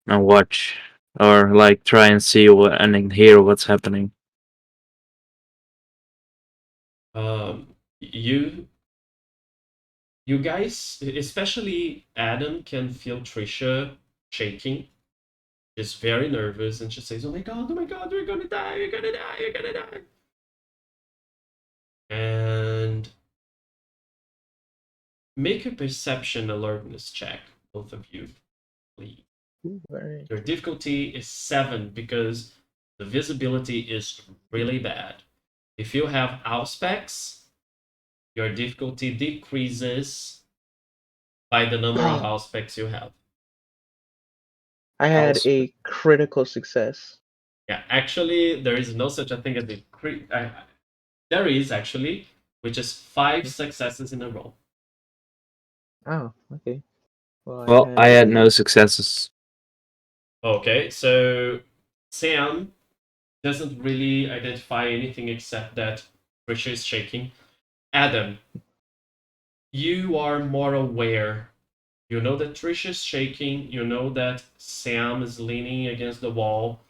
and watch, or like try and see what and hear what's happening. You you guys, especially Adam, can feel Trisha shaking. She's very nervous, and she says, oh my god, we're gonna die, we're gonna die, we're gonna die." And make a perception alertness check, both of you, please. Ooh, all right. Your difficulty is 7 because the visibility is really bad. If you have Auspex, your difficulty decreases by the number of Auspex you have. I had Also, a critical success. Yeah, actually, there is no such a thing as there is actually, which is 5 successes in a row. Oh, okay. Well, I well, I had had no a successes. Okay, so Sam doesn't really identify anything except that Trisha is shaking. Adam, you are more aware. You know that Trisha is shaking. You know that Sam is leaning against the wall.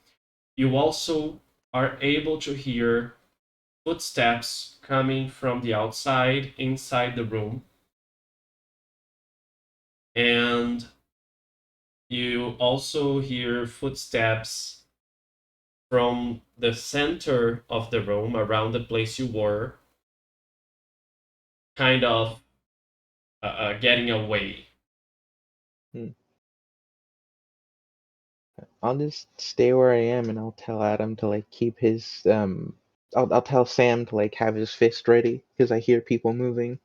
You also are able to hear footsteps coming from the outside inside the room. And you also hear footsteps from the center of the room around the place you were, kind of getting away. hmm, I'll just stay where I am, and I'll tell Adam to like keep his I'll tell Sam to like have his fist ready because I hear people moving,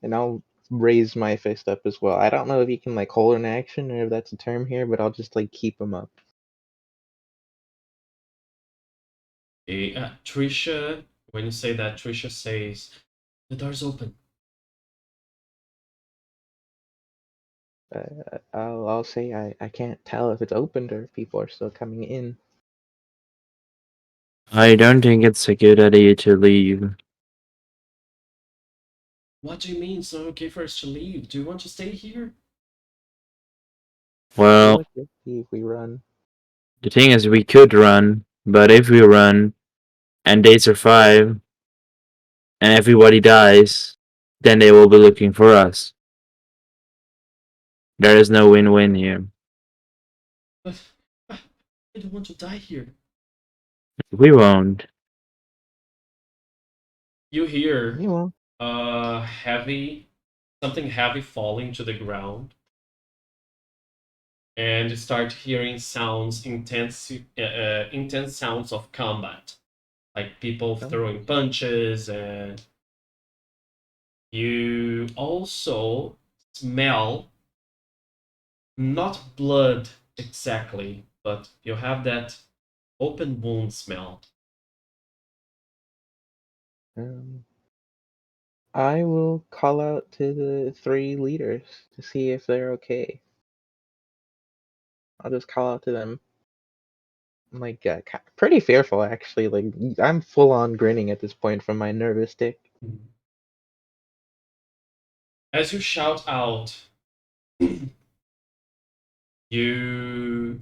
and I'll raise my fist up as well. I don't know if he can like hold an action or if that's a term here, but I'll just like keep him up. Trisha, when you say that, Trisha says, the door's open. I'll say I can't tell if it's opened or if people are still coming in. I don't think it's a good idea to leave. What do you mean it's not okay for us to leave? Do you want to stay here? I feel Well, like if we run. the thing is, we could run, but if we run and they survive and everybody dies, then they will be looking for us. There is no win-win here. But I don't want to die here. We won't. You hear You won't. something heavy falling to the ground, and you start hearing intense sounds of combat, like people Oh, throwing punches, and you also smell not blood exactly, but you have that open wound smell. um, I will call out to the three leaders to see if they're okay. I'll just call out to them. I'm like pretty fearful actually. Like I'm full on grinning at this point from my nervous tick. As you shout out, you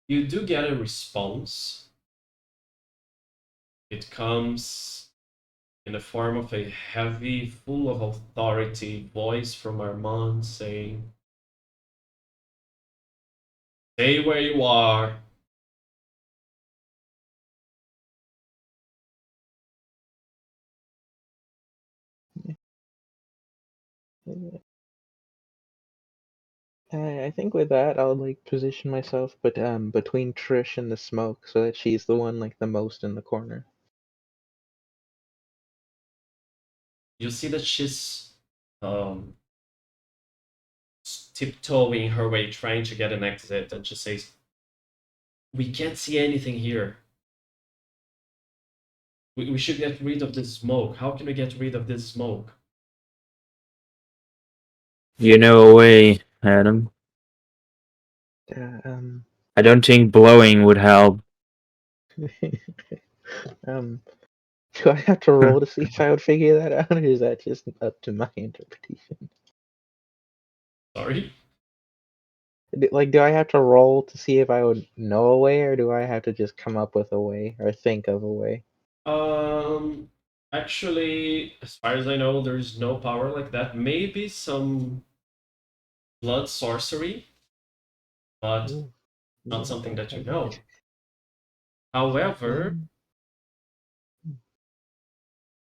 you do get a response. It comes in the form of a heavy, full of authority voice from Armand saying, stay where you are. I think with that I'll like position myself, but between Trish and the smoke, so that she's the one like the most in the corner. You see that she's um, tiptoeing her way, trying to get an exit, and she says, we can't see anything here. We should get rid of this smoke. How can we get rid of this smoke? You know a way, Adam. Uh, um, I don't think blowing would help. um, do I have to roll to see if I would figure that out, or is that just up to my interpretation? Sorry? Like, do I have to roll to see if I would know a way, or do I have to just come up with a way or think of a way? Um, Actually, as far as I know, there's no power like that. Maybe some blood sorcery, but Ooh, not yeah, something that you okay. know. However,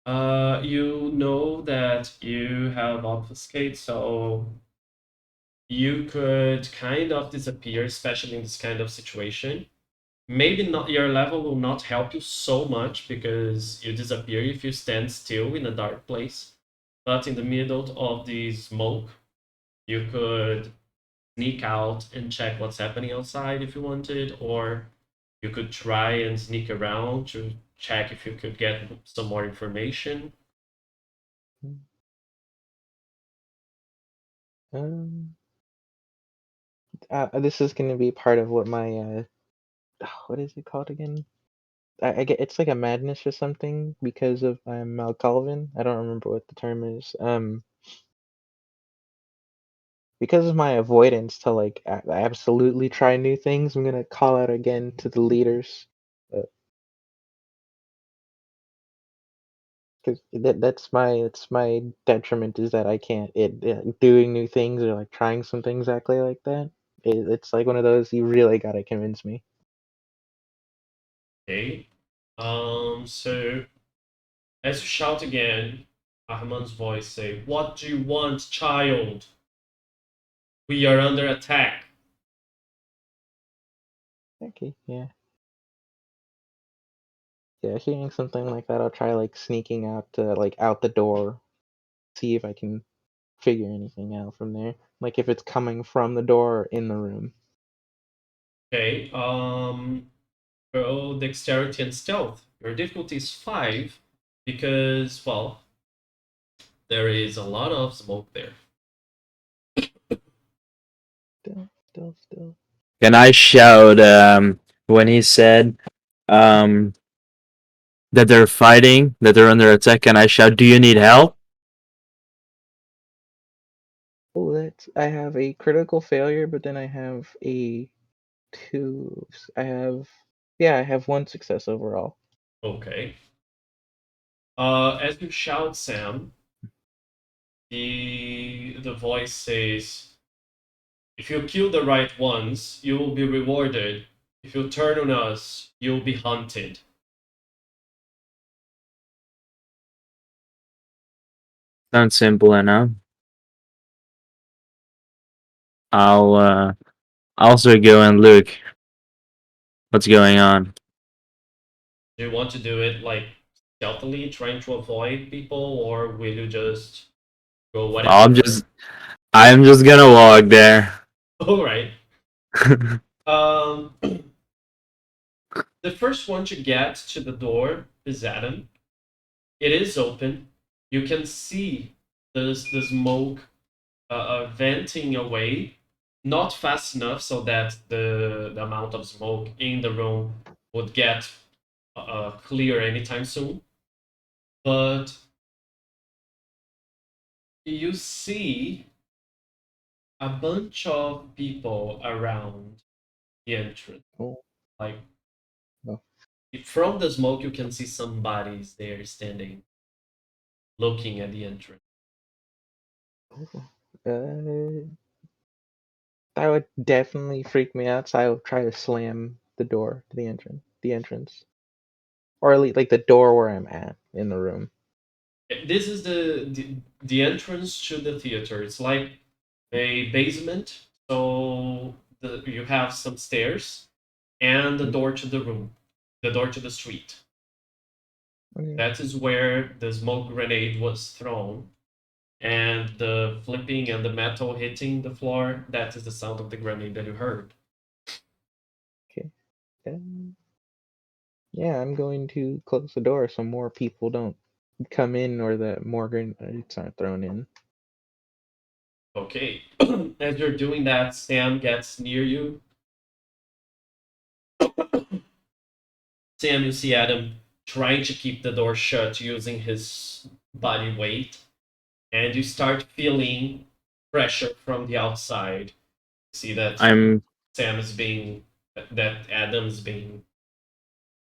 Um, you know that you have obfuscate, so you could kind of disappear, especially in this kind of situation. Maybe not your level will not help you so much because you disappear if you stand still in a dark place. But in the middle of the smoke, you could sneak out and check what's happening outside if you wanted, or you could try and sneak around to check if you could get some more information. um, this is going to be part of what my what is it called again? I get it's like a madness or something because of I'm Calvin. I don't remember what the term is. Because of my avoidance to like absolutely try new things, I'm gonna call out again to the leaders. Because that's my detriment is that I can't doing new things or like trying something exactly like that. It's like one of those you really gotta convince me. Okay. So as you shout again, Ahman's voice say, "What do you want, child? We are under attack." Okay, yeah. Yeah, hearing something like that, I'll try like sneaking out to like out the door, see if I can figure anything out from there. Like if it's coming from the door or in the room. Okay. Roll dexterity and stealth. Your difficulty is 5 because, well, there is a lot of smoke there. Still. Can I shout when he said um, that they're fighting, that they're under attack? Can I shout, "Do you need help?" Oh, that's I have a critical failure, but then I have a two. I have I have one success overall. Okay. As you shout, Sam, the voice says, "If you kill the right ones, you will be rewarded. If you turn on us, you'll be hunted." Sounds simple enough. I'll also go and look what's going on. Do you want to do it like stealthily, trying to avoid people, or will you just go I'm whatever? just I'm just gonna walk there. All right. Um, the first one to get to the door is Adam. It is open. You can see the smoke venting away, not fast enough so that the amount of smoke in the room would get clear anytime soon. But you see a bunch of people around the entrance. Oh, Like no. from the smoke, you can see some bodies there standing, looking at the entrance. Uh, that would definitely freak me out. So I will try to slam the door to the entrance, or at least like the door where I'm at in the room. This is the entrance to the theater. It's like a basement, so you have some stairs and the Mm, door to the room, the door to the street. okay. That is where the smoke grenade was thrown, and the flipping and the metal hitting the floor. That is the sound of the grenade that you heard. Okay. Yeah, I'm going to close the door so more people don't come in or the more grenades aren't thrown in. Okay, as you're doing that, Sam gets near you. Sam, you see Adam trying to keep the door shut using his body weight, and you start feeling pressure from the outside. See that I'm Sam is being, that Adam's being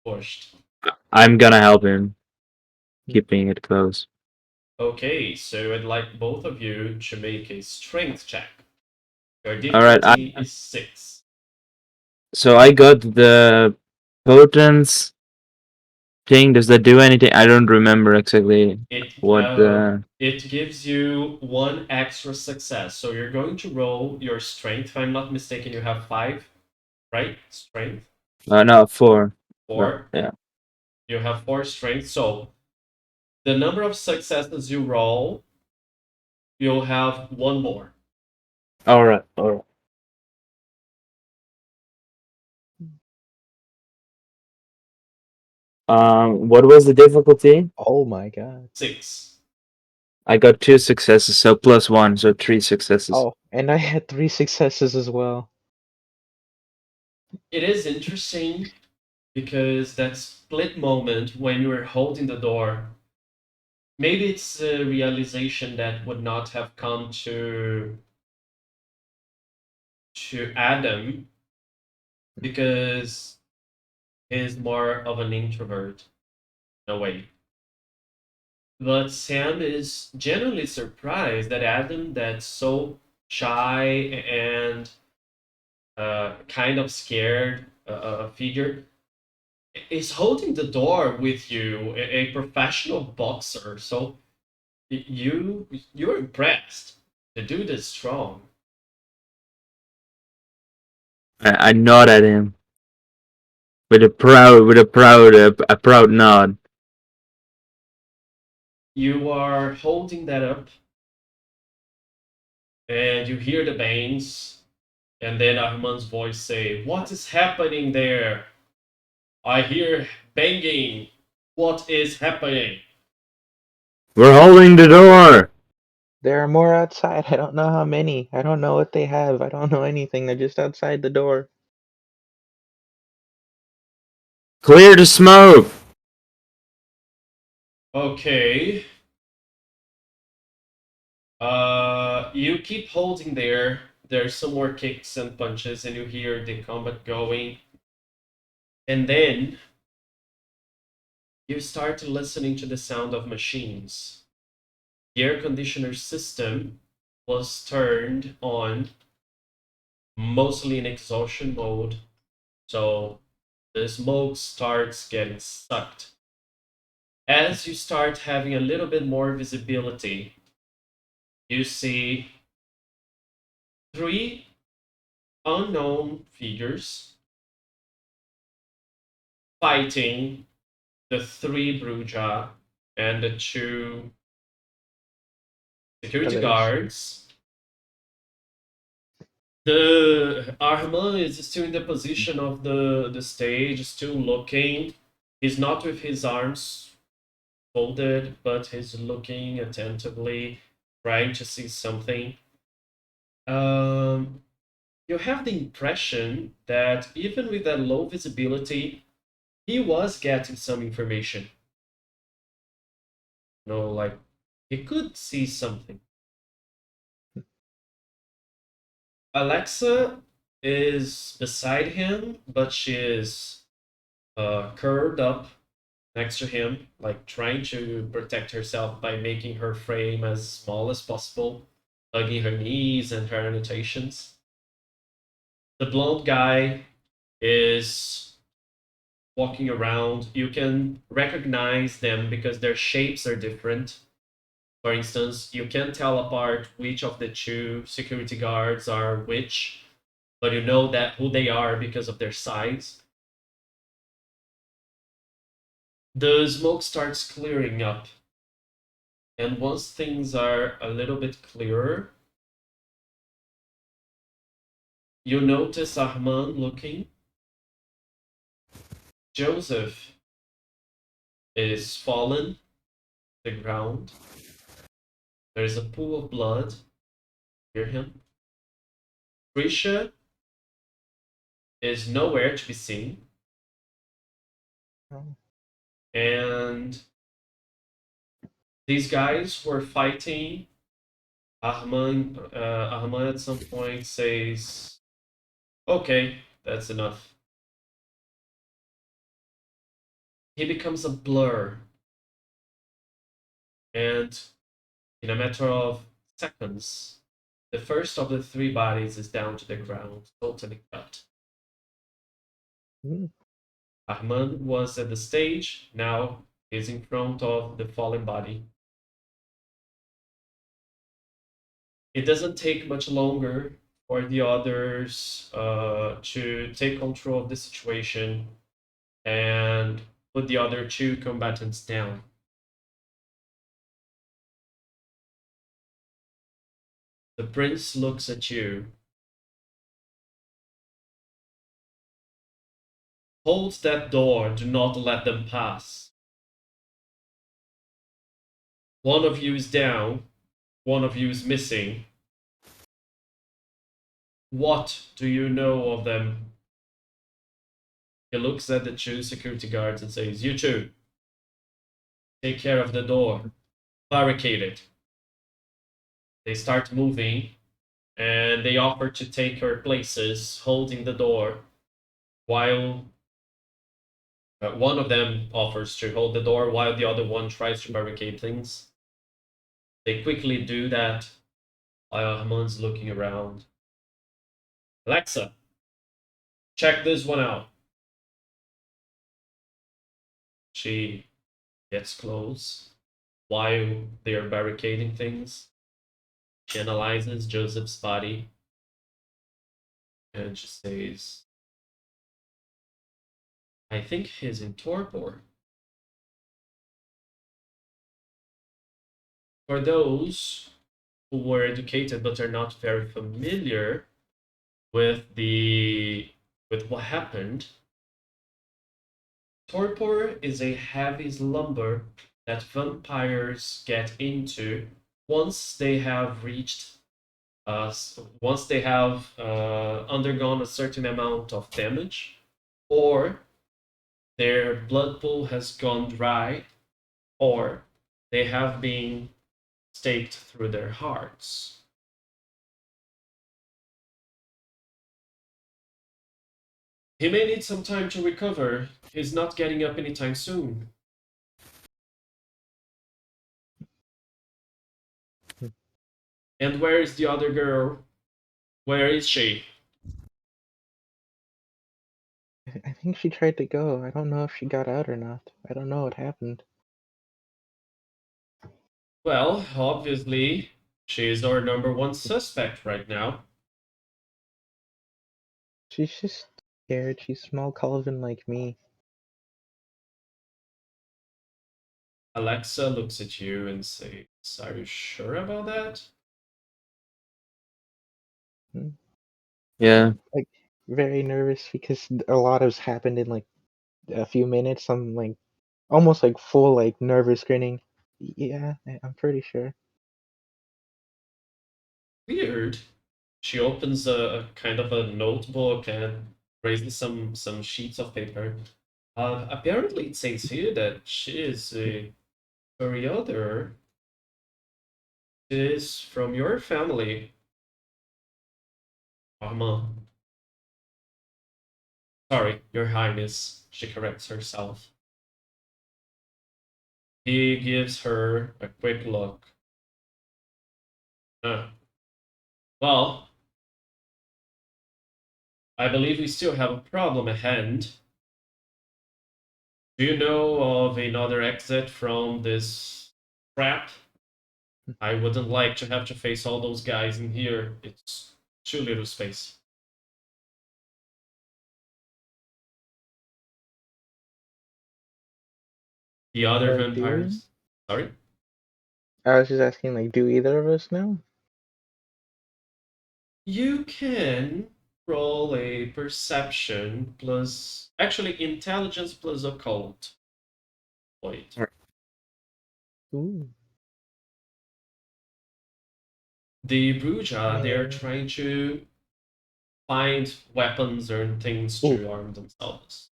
pushed. I'm gonna help him, Mm. keeping it close. Okay, so I'd like both of you to make a strength check. Your All right. difficulty is 6. So I got the potence thing. Does that do anything? I don't remember exactly It what the. it gives you one extra success. So you're going to roll your strength. If I'm not mistaken, you have 5, right? Strength No, 4. But 4. yeah. You have 4 strength. So the number of successes you roll, you'll have one more. All right. All right. What was the difficulty? Oh my god. 6. I got 2 successes, so plus 1, so 3 successes. Oh, and I had three successes as well. It is interesting because that split moment when you were holding the door, maybe it's a realization that would not have come to Adam because he's more of an introvert in a way. But Sam is genuinely surprised that Adam, that's so shy and kind of scared figure, is holding the door with you, a professional boxer. So you're impressed. The dude is strong. I nod at him. with a proud nod. You are holding that up, and you hear the bangs, and then Armand's voice say, "What is happening there? I hear banging. What is happening?" We're holding the door. There are more outside. I don't know how many. I don't know what they have. I don't know anything. They're just outside the door. Clear the smoke. Okay. You keep holding there. There's some more kicks and punches, and you hear the combat going. And then you start listening to the sound of machines. The air conditioner system was turned on, mostly in exhaustion mode, so the smoke starts getting sucked. As you start having a little bit more visibility, you see three unknown figures fighting the three Bruja and the two security Others. guards. The Armand is still in the position of the stage, still looking. He's not with his arms folded, but he's looking attentively, trying to see something. Um, you have the impression that even with that low visibility, he was getting some information. Like he could see something. Alexa is beside him, but she is curled up next to him, like trying to protect herself by making her frame as small as possible, hugging her knees and her annotations. The blonde guy is walking around. You can recognize them because their shapes are different. For instance, you can tell apart which of the two security guards are which, but you know that who they are because of their size. The smoke starts clearing up, and once things are a little bit clearer, you notice Armand looking. Joseph is fallen to the ground. There is a pool of blood near him. Trisha is nowhere to be seen, Oh. and these guys were fighting. Armand at some point says, "Okay, that's enough." He becomes a blur, and in a matter of seconds, the first of the three bodies is down to the ground, totally cut. Mm. Armand was at the stage, now he's in front of the fallen body. It doesn't take much longer for the others to take control of the situation and put the other two combatants down. The prince looks at you. Hold that door, do not let them pass. One of you is down, one of you is missing. What do you know of them? He looks at the two security guards and says, "You two, take care of the door. Barricade it." They start moving, and they offer to take her places, holding the door, while one of them offers to hold the door while the other one tries to barricade things. They quickly do that while Hamon's looking around. "Alexa, check this one out." She gets close while they're barricading things. She analyzes Joseph's body and she says, I think he's in torpor. For those who were educated but are not very familiar with what happened, torpor is a heavy slumber that vampires get into once they have reached once they have undergone a certain amount of damage, or their blood pool has gone dry, or they have been staked through their hearts. He may need some time to recover. He's not getting up anytime soon. And where is the other girl? Where is she? I think she tried to go. I don't know if she got out or not. I don't know what happened. Well, obviously, she is our number one suspect right now. She's just scared. She's small Calvin like me. Alexa looks at you and says, "Are you sure about that?" Hmm? Yeah. Like, very nervous because a lot has happened in like a few minutes. I'm like almost like full like nervous grinning. Yeah, I'm pretty sure. Weird. She opens a kind of a notebook and raises some sheets of paper. Apparently, it says here that she is a Toreador. Is from your family, Armand. Sorry, Your Highness. She corrects herself. He gives her a quick look. Uh, well, I believe we still have a problem at hand. Do you know of another exit from this trap? I wouldn't like to have to face all those guys in here. It's too little space. The other Do we? vampires. Sorry? I was just asking, like, do either of us know? You can roll a perception plus. Actually, intelligence plus occult. Wait. Ooh. The Bruja, they are Yeah. trying to find weapons or things Ooh, to arm themselves.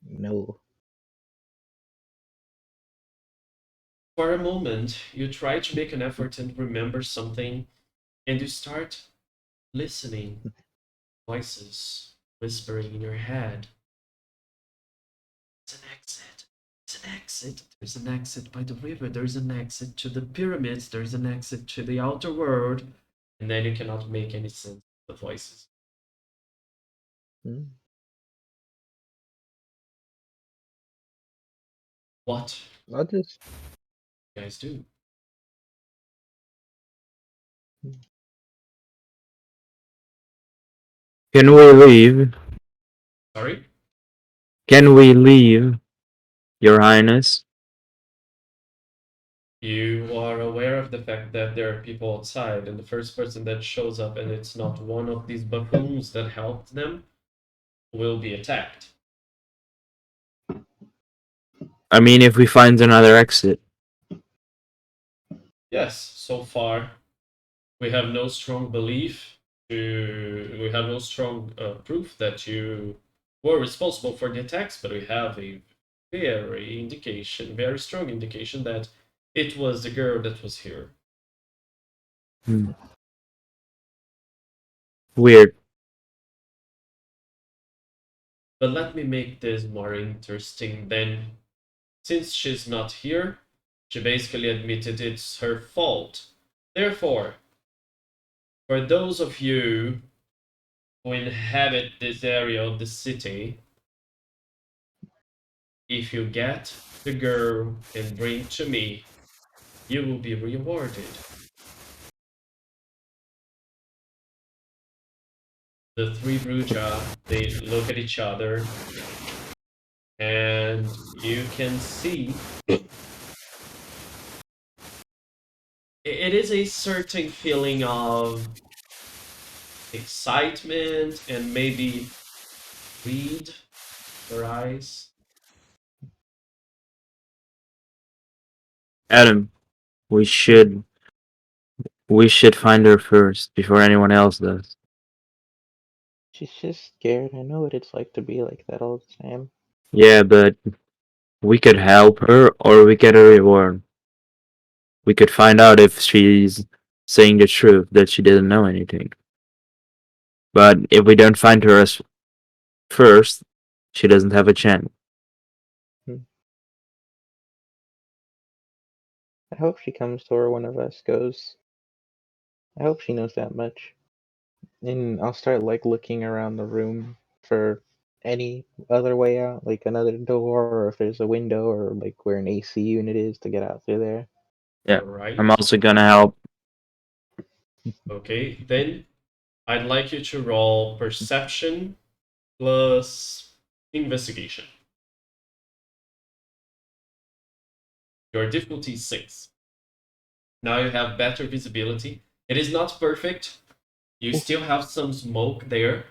no. For a moment, you try to make an effort and remember something, and you start listening. Voices whispering in your head. There's an exit. There's an exit. There's an exit by the river. There's an exit to the pyramids. There's an exit to the outer world. And then you cannot make any sense of the voices. Hmm. What I'll just. you guys do? Can we leave? Sorry? Can we leave, Your Highness? You are aware of the fact that there are people outside, and the first person that shows up and it's not one of these buffoons that helped them will be attacked. I mean, if we find another exit. Yes, so far we have no strong belief we have no strong proof that you were responsible for the attacks, but we have a very strong indication that it was the girl that was here. Hmm. Weird. But let me make this more interesting then. Since she's not here, she basically admitted it's her fault. Therefore, for those of you who inhabit this area of the city, if you get the girl and bring to me, you will be rewarded. The three Bruja, they look at each other and you can see it is a certain feeling of excitement and maybe greed in your eyes. Adam, we should we should find her first before anyone else does. She's just scared. I know what it's like to be like that all the time. Yeah, but we could help her or we get a reward. We could find out if she's saying the truth that she didn't know anything. But if we don't find her as first, she doesn't have a chance. Hmm. I hope she comes to where one of us goes. I hope she knows that much. And I'll start like looking around the room for any other way out, like another door, or if there's a window, or like where an AC unit is to get out through there. Yeah, All I'm right. also gonna help. Okay, then I'd like you to roll perception plus investigation. Your difficulty is 6. Now you have better visibility. It is not perfect. You Oof. still have some smoke there,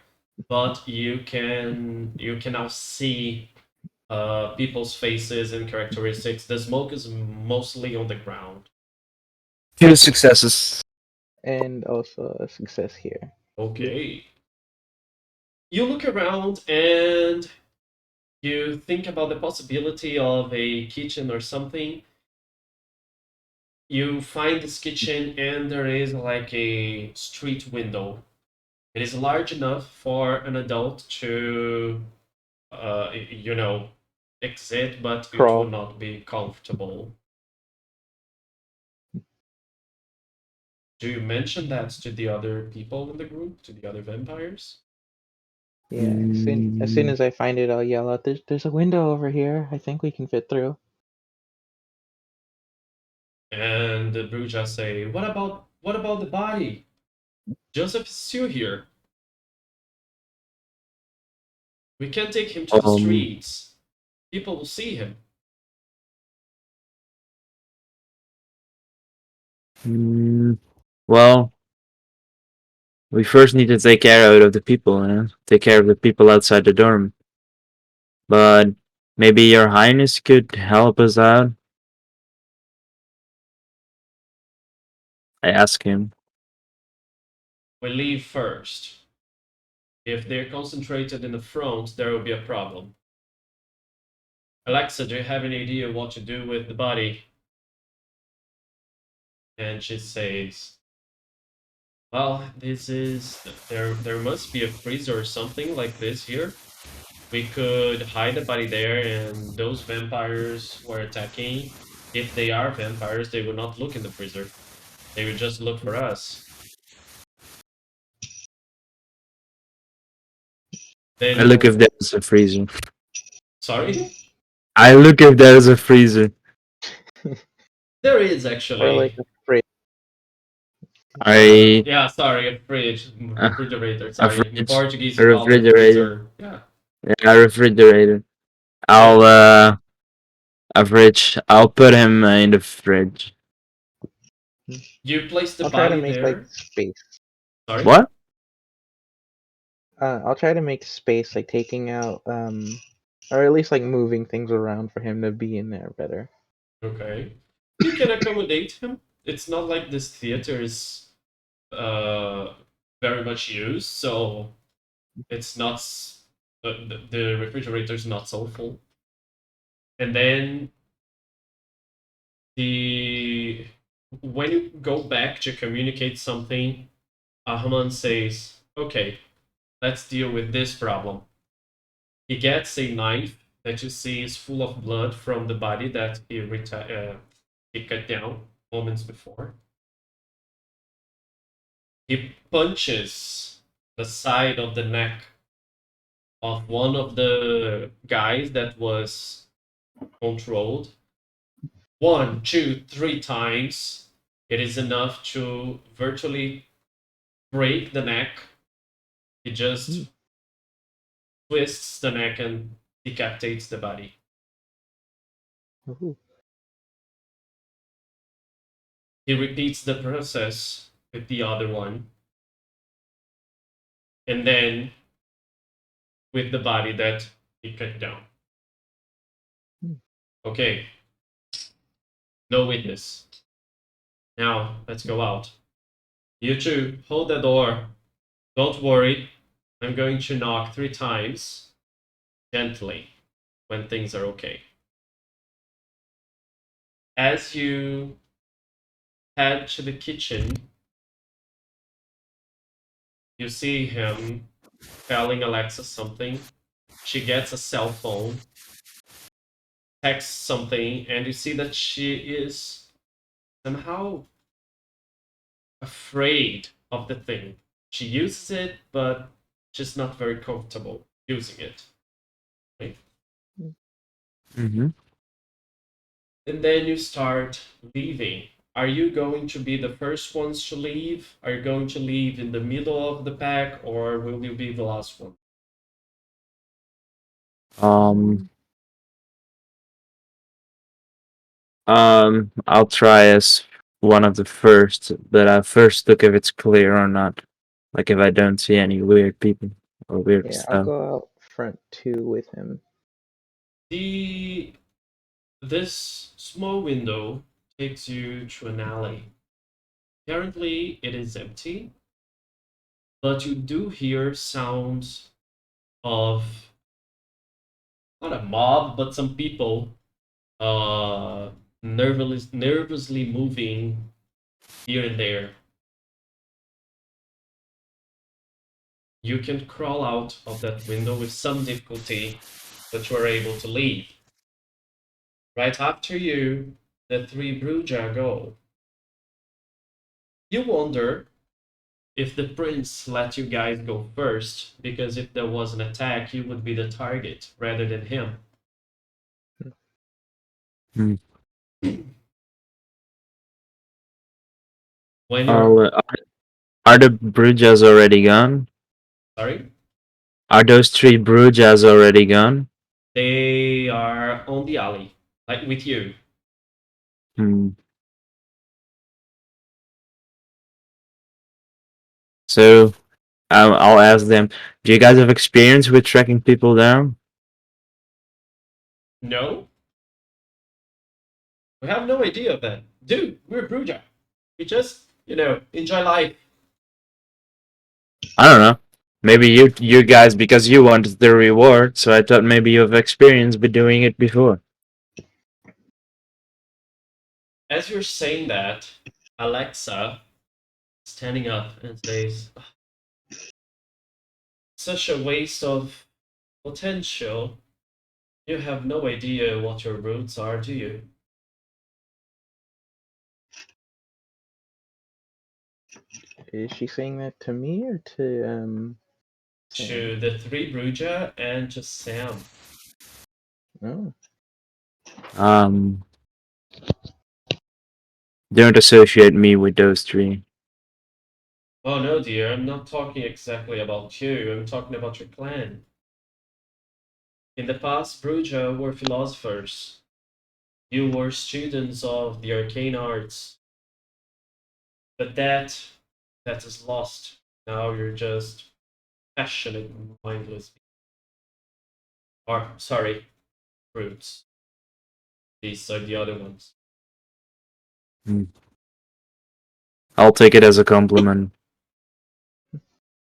but you can now see people's faces and characteristics. The smoke is mostly on the ground. 2 successes. And also a success here. Yep. Okay. You look around and you think about the possibility of a kitchen or something. You find this kitchen and there is like a street window. It is large enough for an adult to, you know, exit, but it will Crawl. not be comfortable. Do you mention that to the other people in the group, to the other vampires? Yeah. As soon Mm, as I find it, I'll yell out, "There's a window over here. I think we can fit through." And the Bruja say, what about the body? Joseph is still here. We can't take him to the um, streets. People will see him. mm, well, we first need to take care out of the people, take care of the people outside the dorm. But maybe your highness could help us out. I ask him. We leave first. If they're concentrated in the front, there will be a problem. Alexa, do you have any idea what to do with the body? And she says, well, this is there must be a freezer or something like this here. We could hide the body there and those vampires who are attacking, if they are vampires, they would not look in the freezer. They would just look for us. I Then look if there's a freezer. sorry? I look if there's a freezer. There is Or like actually. a fridge. I Yeah, sorry, a fridge, uh, refrigerator. a Sorry, in fridge, Portuguese a you call it refrigerator. freezer. Yeah, Yeah, a refrigerator. yeah. I'll a fridge. I'll put him in the fridge. You place the I'll try to body make like there. space. Sorry. What? I'll try to make space, like taking out, or at least like moving things around for him to be in there better. Okay. You can accommodate him. It's not like this theater is uh very much used, so it's not the refrigerator is not so full. And then the when you go back to communicate something, Ahman says, "Okay, let's deal with this problem." He gets a knife that you see is full of blood from the body that he cut down moments before. He punches the side of the neck of one of the guys that was controlled. One, two, three times. It is enough to virtually break the neck. He Hmm. just twists the neck and decapitates the body. Ooh. He repeats the process with the other one, and then with the body that he cut down. Hmm. Okay, no witness. Now, let's go out. You two, hold the door. Don't worry. I'm going to knock 3 times, gently, when things are okay. As you head to the kitchen, you see him telling Alexa something. She gets a cell phone, texts something, and you see that she is somehow afraid of the thing. She uses it, but she's not very comfortable using it. Right? Mm-hmm. And then you start leaving. Are you going to be the first ones to leave? Are you going to leave in the middle of the pack, or will you be the last one? Um, I'll try as one of the first, but I first look if it's clear or not. Like if I don't see any weird people or weird Yeah, I'll stuff. go out front too with him. The This small window takes you to an alley. Currently, it is empty, but you do hear sounds of not a mob, but some people nervously moving here and there. You can crawl out of that window with some difficulty, but you are able to leave. Right after you, the three Bruja go. You wonder if the prince let you guys go first, because if there was an attack, you would be the target rather than him. Hmm. When you're I'll, are the Brujas already gone? sorry, Are those three Brujas already gone? they are on the alley, like with you. Hmm. So I'll ask them. Do you guys have experience with tracking people down? No, we have no idea of that, dude. We're Bruja. We just, enjoy life. I don't know. Maybe you guys because you wanted the reward, so I thought maybe you have experience with doing it before. As you're saying that, Alexa standing up and says, "Such a waste of potential. You have no idea what your roots are, do you?" Is she saying that to me or to Sam? To the three Bruja and to Sam. Oh, Um, don't associate me with those three. Oh no, dear, I'm not talking exactly about you. I'm talking about your clan. In the past, Bruja were philosophers. You were students of the arcane arts. But that is lost. Now you're just passionate, mindless. Or sorry, brutes. These are the other ones. Hmm. I'll take it as a compliment.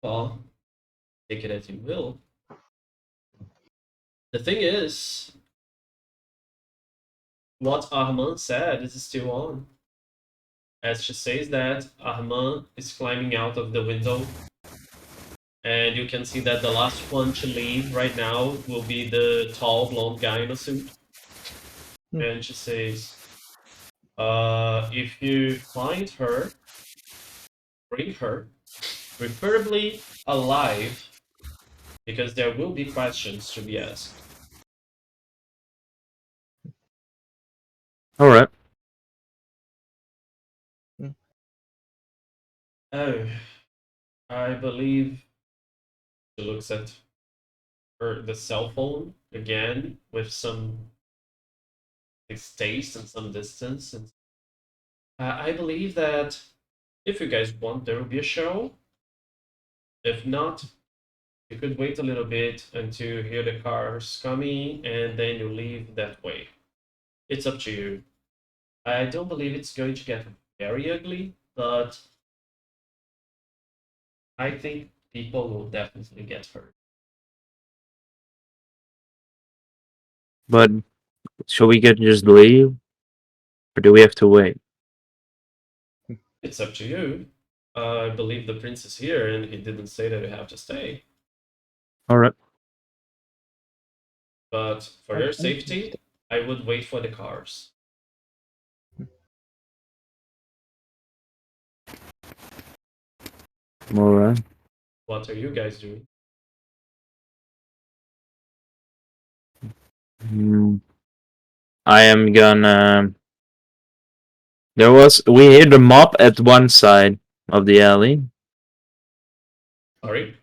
Well, take it as you will. The thing is, what Ahman said is still on. As she says that, Ahman is climbing out of the window, and you can see that the last one to leave right now will be the tall blonde guy in a suit. hmm. And she says, if you find her, bring her, preferably alive, because there will be questions to be asked." All right. Hmm. Oh, I believe she looks at the cell phone. again with some taste and some distance. And I believe that if you guys want, there will be a show. If not, you could wait a little bit until you hear the cars coming and then you leave that way. It's up to you. I don't believe it's going to get very ugly, but I think people will definitely get hurt. But should we get just leave, or do we have to wait? It's up to you. I believe the prince is here and he didn't say that you have to stay. All right. But for I your think we safety, I would wait for the cars. All right. What are you guys doing? Mm, I am gonna. We hear the mob at one side of the alley. Sorry?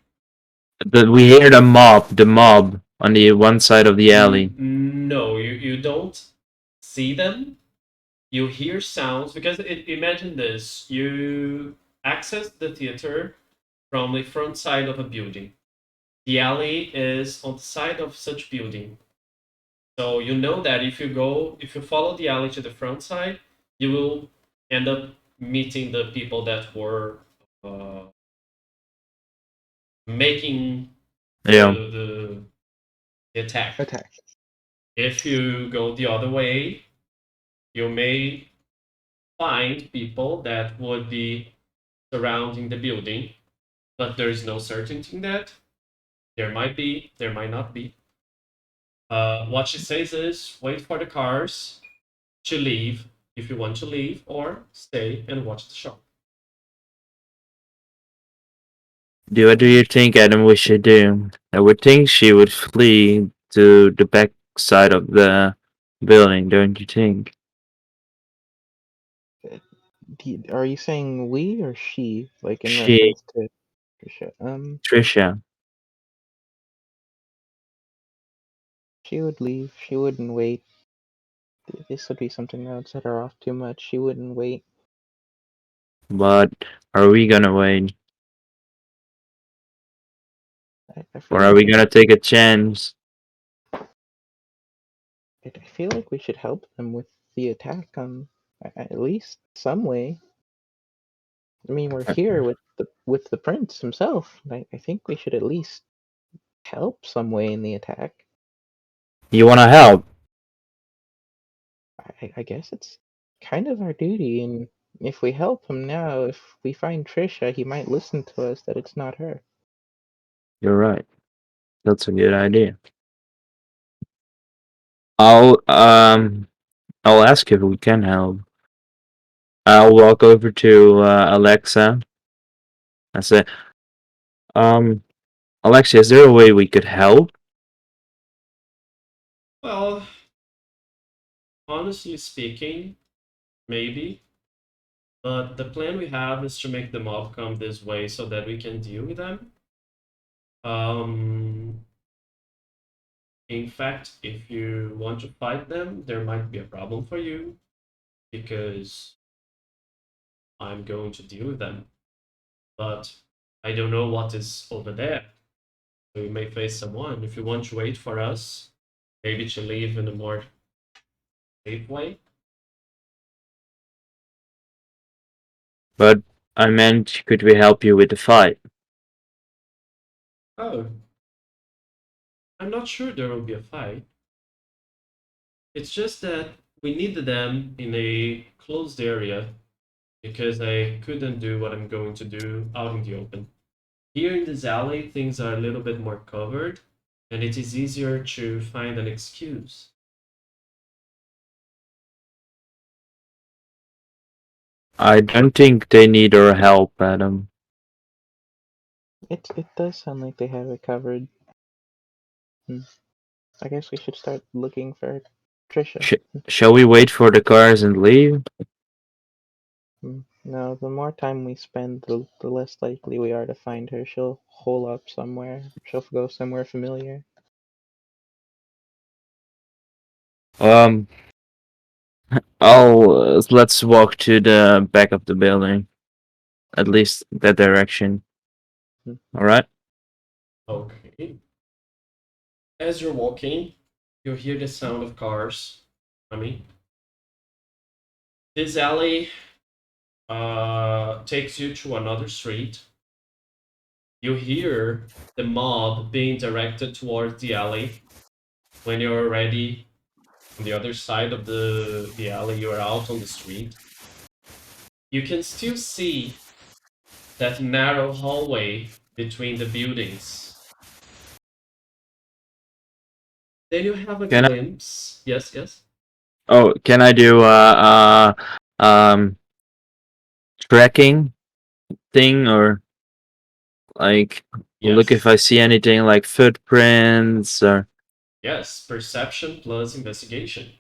We hear the mob on the one side of the alley. No, you don't see them. You hear sounds because imagine this: you access the theater from the front side of a building. The alley is on the side of such building, so you know that if you follow the alley to the front side, you will end up meeting the people that were uh, making Yeah. the attack. attack. If you go the other way, you may find people that would be surrounding the building, but there is no certainty in that. There might be, there might not be. What she says is wait for the cars to leave if you want to leave, or stay and watch the show. What do you think, Adam, we should do? I would think she would flee to the back side of the building, don't you think? Are you saying we or she, like in She, reference to Trisha? Trisha. She would leave. She wouldn't wait. This would be something that would set her off too much. She wouldn't wait. But are we gonna wait? I Or feel are like we we gonna should. take a chance? I feel like we should help them with the attack on at least some way. I mean, we're here with the prince himself. I think we should at least help some way in the attack. You wanna help? I guess it's kind of our duty, and if we help him now, if we find Trisha, he might listen to us that it's not her. You're right. That's a good idea. I'll um I'll ask if we can help. I'll walk over to Alexa. I say, um, Alexa, is there a way we could help? Well, honestly speaking, maybe. But the plan we have is to make the mob come this way so that we can deal with them. Um, in fact, if you want to fight them, there might be a problem for you because I'm going to deal with them. But I don't know what is over there. So we may face someone. If you want to wait for us, maybe to leave in a more safe way. But I meant, could we help you with the fight? Oh, I'm not sure there will be a fight. It's just that we needed them in a closed area because I couldn't do what I'm going to do out in the open. Here in this alley, things are a little bit more covered, and it is easier to find an excuse. I don't think they need our help, Adam. It does sound like they have it covered. Hmm. I guess we should start looking for Trisha. Sh- shall we wait for the cars and leave? No, the more time we spend, the less likely we are to find her. She'll hole up somewhere. She'll go somewhere familiar. Um, I'll let's walk to the back of the building, at least that direction. Hmm. All right. Okay. As you're walking, you hear the sound of cars coming. This alley takes you to another street. You hear the mob being directed towards the alley. When you're already on the other side of the alley, you're out on the street. You can still see that narrow hallway between the buildings. Then you have a Can I? glimpse. Yes, yes. Oh, can I do tracking thing or like look if Yes. I see anything like footprints or Yes. Perception plus investigation.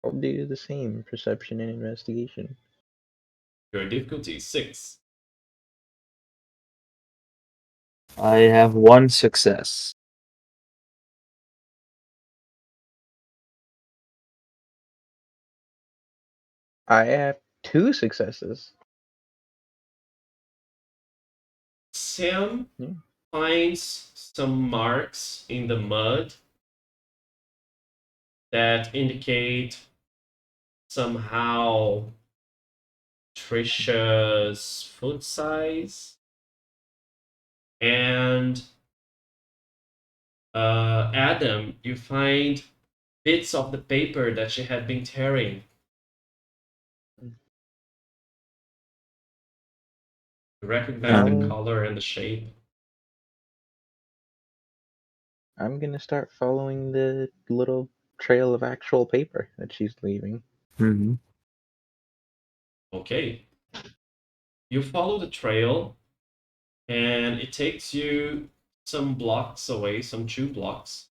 I'll do the same perception and investigation. Your difficulty is 6. I have one success. I have 2 successes. Sam Yeah. finds some marks in the mud that indicate somehow Trisha's foot size. And Adam, you find bits of the paper that she had been tearing. You recognize the Um, I'll color and the shape. I'm gonna start following the little trail of actual paper that she's leaving. mhm. Okay. You follow the trail, and it takes you some blocks away, some 2 blocks.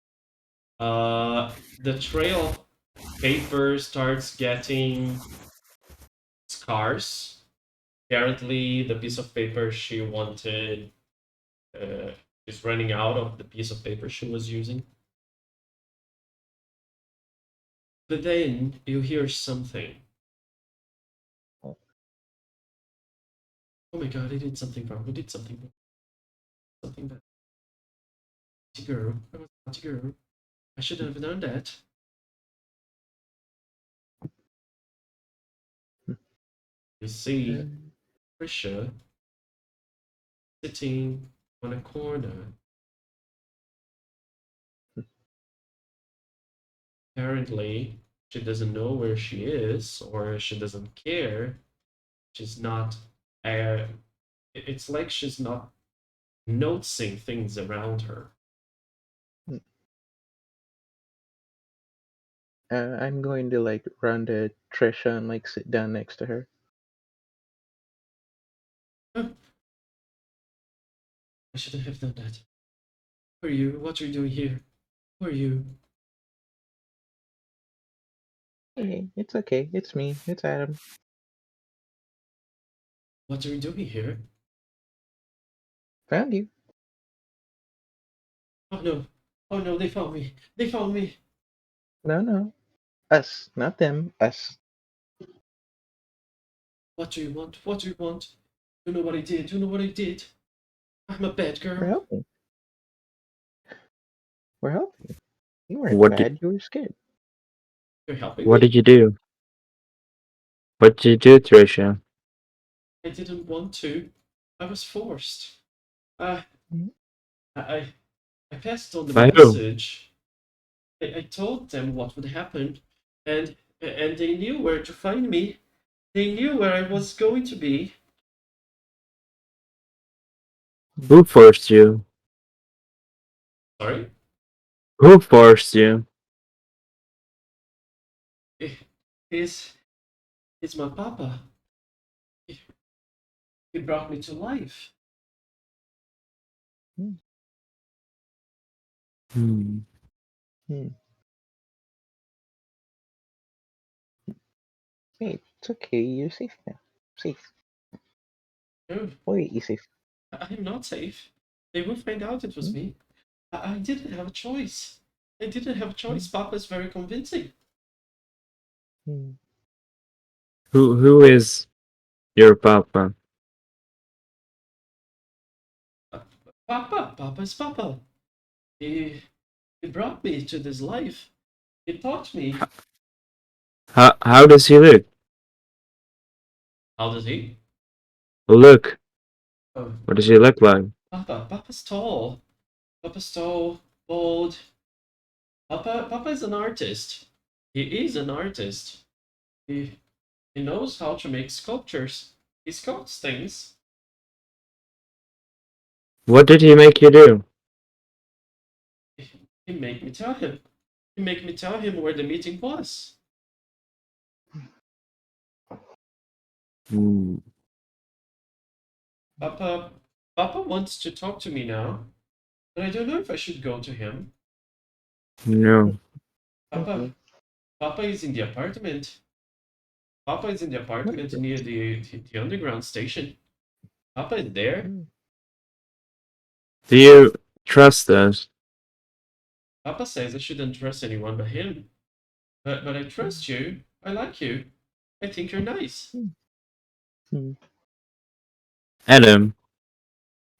The trail of paper starts getting scarce. Apparently, the piece of paper she wanted uh, is running out of the piece of paper she was using. But then you hear something. Oh, Oh my god, I did something wrong. I did something wrong. Something bad. Naughty girl. I was a naughty girl. I shouldn't have done that. You see uh, Trisha sitting on a corner. Apparently, she doesn't know where she is, or she doesn't care. She's not. Uh, it's like she's not noticing things around her. I'm going to like run to Trisha and like sit down next to her. Oh, I shouldn't have done that. Who are you? What are you doing here? Who are you? Hey, it's okay. It's me. It's Adam. What are you doing here? Found you. Oh no. Oh no, they found me. They found me. No, no. Us, not them. Us. What do you want? What do you want? You know what I did. You know what I did. I'm a bad We're girl. helping. We're helping. You weren't What did bad. You were scared. You're helping what me? did you do? What did you do, Trisha? I didn't want to. I was forced. I Mhm. I I passed on the By who? message. I told them what would happen, and they knew where to find me. They knew where I was going to be. Who forced you? Sorry? Who forced you? Eh, He's, he's my papa. He, he brought me to life. Hmm. Hmm. Hmm. Hey, it's okay. You're safe now. Safe. No, Wait, you safe. I am not safe. They will find out it was Hmm? me. I didn't have a choice. I didn't have a choice. Papa is very convincing. Hmm. Who is your papa? Papa is Papa. He brought me to this life. He taught me. How does he look? How does he? Look. Oh, What does he look like? Papa's tall. Papa's tall, bold. Papa is an artist. He is an artist. He he knows how to make sculptures. He sculpts things. What did he make you do? He made me tell him. He made me tell him where the meeting was. Hmm, Papa Papa wants to talk to me now, but I don't know if I should go to him. no. Papa Papa is in the apartment. Papa is in the apartment Okay. near the underground station. Papa is there. Hmm. Do you trust us? Papa says I shouldn't trust anyone but him. But I trust you. I like you. I think you're nice. Hmm. Hmm. Adam,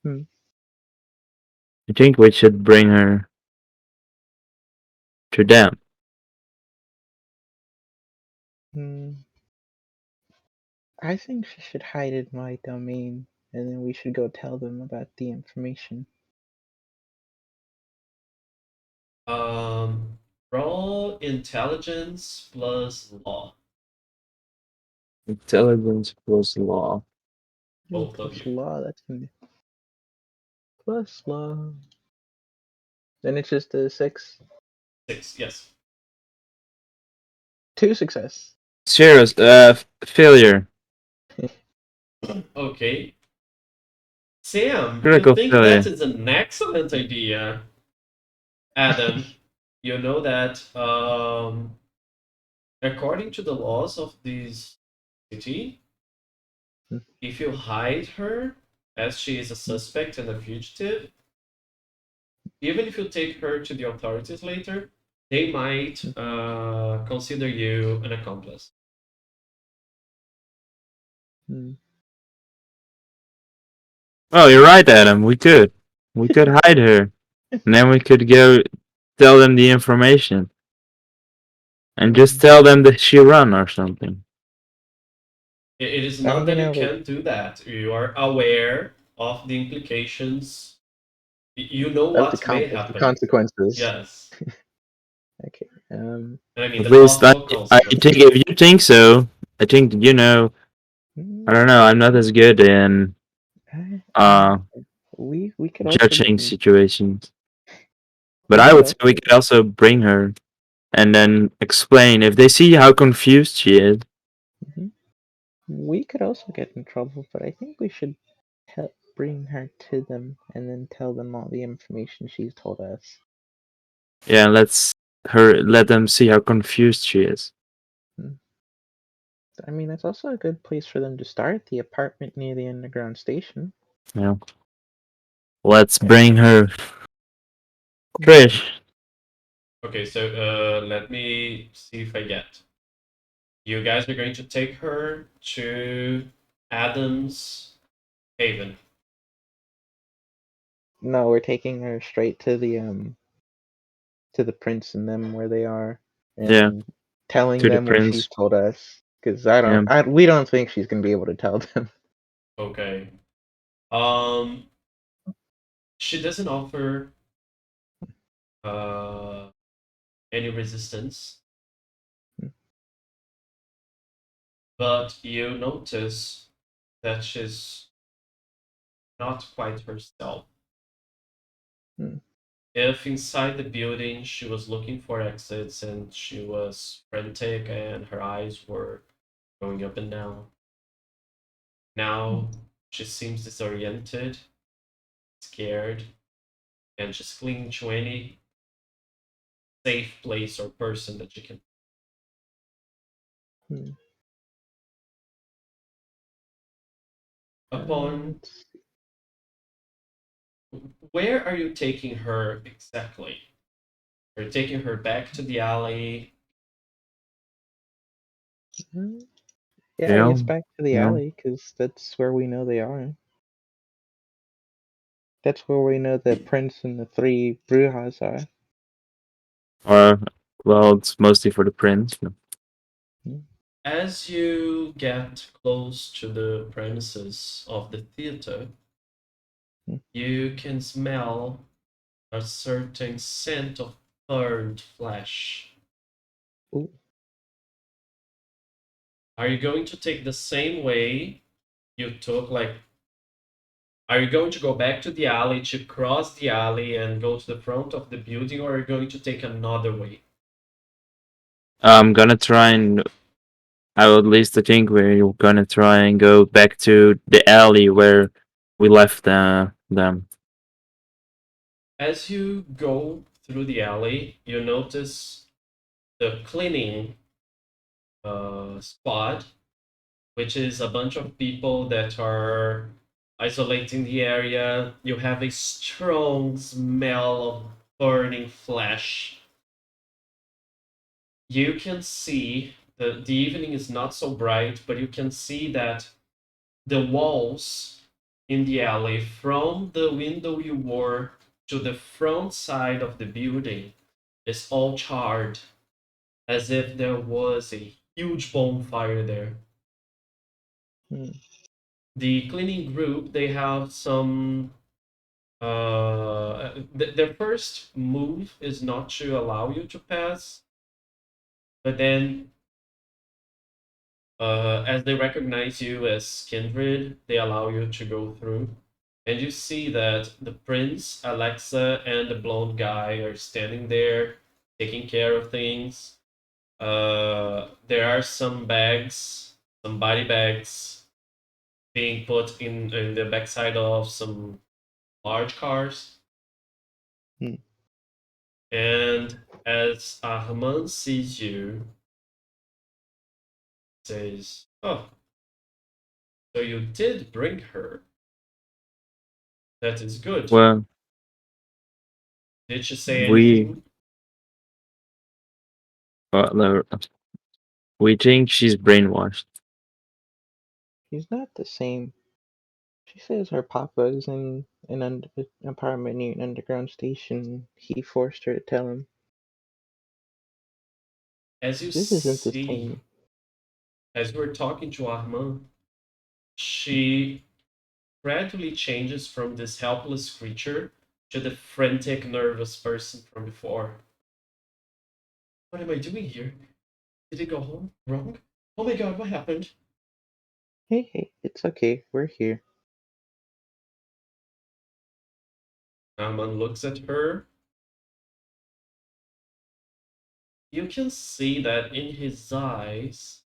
Hmm. I think we should bring her to them. Hmm. I think she should hide in my domain, and then we should go tell them about the information. Um, Roll intelligence plus law. Intelligence plus law. Ooh, Both of plus you. law, that's gonna be plus law. Then it's just a 6. 6, yes. 2 success. Serious, failure. Okay. Sam, you Critical think that failure. is an excellent idea. Adam, you know that according to the laws of this city, if you hide her as she is a suspect and a fugitive, even if you take her to the authorities later, they might consider you an accomplice. Hmm. Oh, you're right, Adam. We could. We could hide her. And then we could go tell them the information. And just Hmm. tell them that she run or something. It is I'm not that you gonna can't do that. You are aware of the implications. You know of the what may of the happen. consequences. Yes. Okay. And I mean At the least possible I think consequences. if you think so, I think, I don't Mm, know, I'm not as good in I uh mean, we could also get judging situations. But we I could would say we also could also bring her and then explain if they see how confused she is. mhm. We could also get in trouble, but I think we should bring her to them and then tell them all the information she's told us. Yeah, let them see how confused she is. Hmm. I mean, that's also a good place for them to start, the apartment near the underground station. Yeah. Let's bring her. Hmm. Trish. Okay, so let me see if I get. You guys are going to take her to Adam's Haven. No, we're taking her straight to the prince and them where they are, Yeah, and telling to the them what she's prince. told us. Because Yeah. we don't think she's gonna be able to tell them. Okay. Um, she doesn't offer uh any resistance, but you notice that she's not quite herself. Hmm. If inside the building she was looking for exits and she was frantic and her eyes were going up and down, now she seems disoriented, scared, and she's clinging to any safe place or person that she can. Hmm. Upon Let's see. Where are you taking her exactly? Are you taking her back to the alley? Mhm. Yeah, I Yeah, guess back to the yeah. alley, because that's where we know they are. That's where we know the prince and the three Brujas are. Or well, it's mostly for the prince. Mm, As you get close to the premises of the theater, mm. you can smell a certain scent of burned flesh. Ooh, Are you going to take the same way you took? Like, are you going to go back to the alley to cross the alley and go to the front of the building, or are you going to take another way? I'm gonna try and I would at least think we're gonna try and go back to the alley where we left them. As you go through the alley, you notice the cleaning spot, which is a bunch of people that are isolating the area. You have a strong smell of burning flesh. You can see the evening is not so bright, but you can see that the walls in the alley from the window you were to the front side of the building is all charred, as if there was a huge bonfire there. mm, The cleaning group, they have some their first move is not to allow you to pass, but then as they recognize you as kindred, they allow you to go through. And you see that the prince, Alexa, and the blonde guy are standing there taking care of things. There are some bags, some body bags being put in the backside of some large cars. mm. And as Ahman sees you, says, "Oh, so you did bring her. That is good. Well, Did she say we anything?" uh, we think she's brainwashed. He's not the same. She says her papa is in an apartment near an underground station. He forced her to tell him. As you This isn't the see, same. as we're talking to Ahman, she gradually changes from this helpless creature to the frantic, nervous person from before. What am I doing here? Did it go home wrong? Oh my god, what happened? Hey, hey, it's okay. We're here. Ahman looks at her. You can see that in his eyes,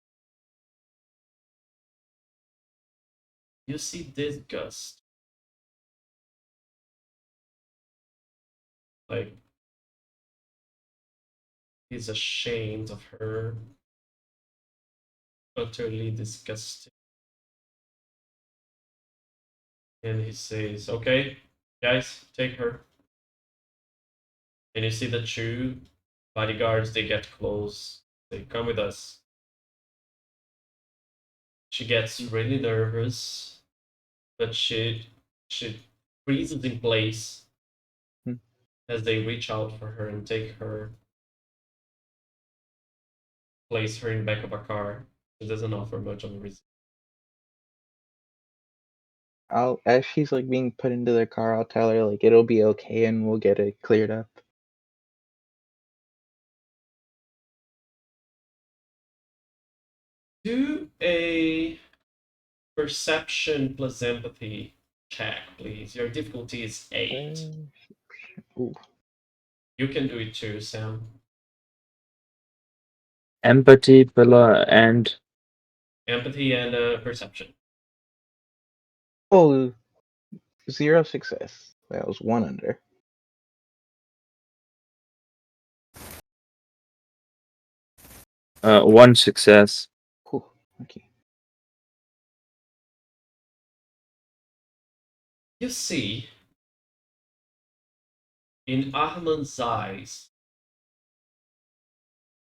you see disgust. Like, he's ashamed of her, utterly disgusted. And he says, "Okay, guys, take her." And you see the two bodyguards, they get close. They come with us. She gets Mm, really nervous, but she freezes in place mm. as they reach out for her and take her, place her in the back of a car. She doesn't offer much of a reason. As she's like being put into the car, I'll tell her like it'll be okay and we'll get it cleared up. Do a perception plus empathy check, please. Your difficulty is 8. Ooh, You can do it too, Sam. Empathy, Bella, and Empathy and perception. oh, zero success. That was one under. one success. Whew, okay. You see in Ahman's eyes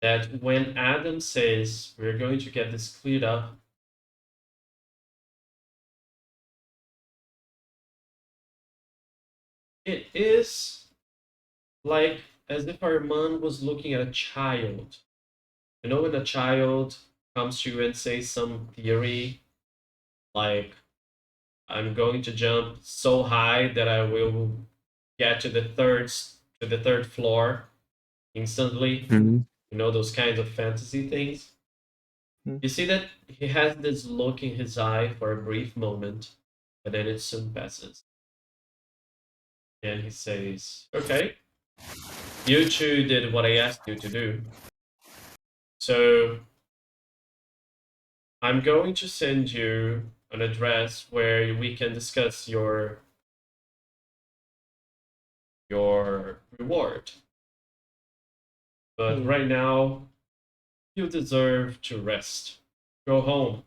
that when Adam says we're going to get this cleared up, it is like as if Armand was looking at a child. You know, when a child comes to you and says some theory like, I'm going to jump so high that I will get to the third floor instantly. Mhm. You know, those kinds of fantasy things. Mm. You see that he has this look in his eye for a brief moment, but then it soon passes. And he says, okay, you two did what I asked you to do. So I'm going to send you an address where we can discuss your reward. But Yeah. right now, you deserve to rest. Go home.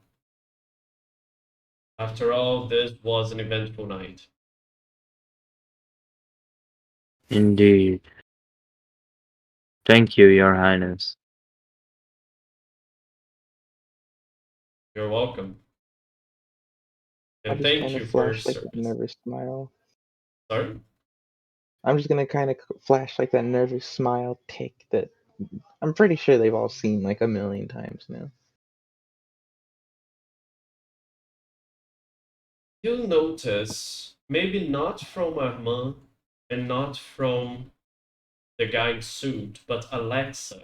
After all, this was an eventful night. Indeed. Thank you, Your Highness. You're welcome. I'll And just thank kind of you for your flash like that service. nervous smile. Sorry? I'm just gonna kind of flash like that nervous smile tick that I'm pretty sure they've all seen like a million times now. You'll notice, maybe not from Armand and not from the guy in suit, but Alexa,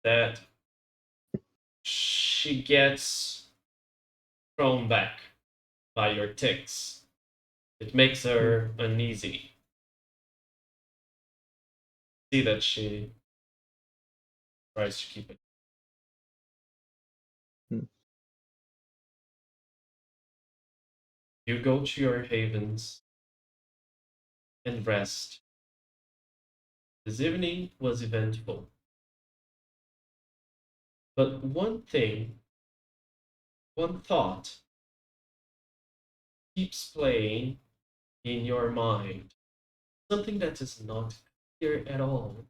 that she gets thrown back by your ticks. It makes Mm. her uneasy. See that she tries to keep it. Mm. You go to your havens and rest. This evening was eventful. But one thing, one thought keeps playing in your mind. Something that is not clear at all.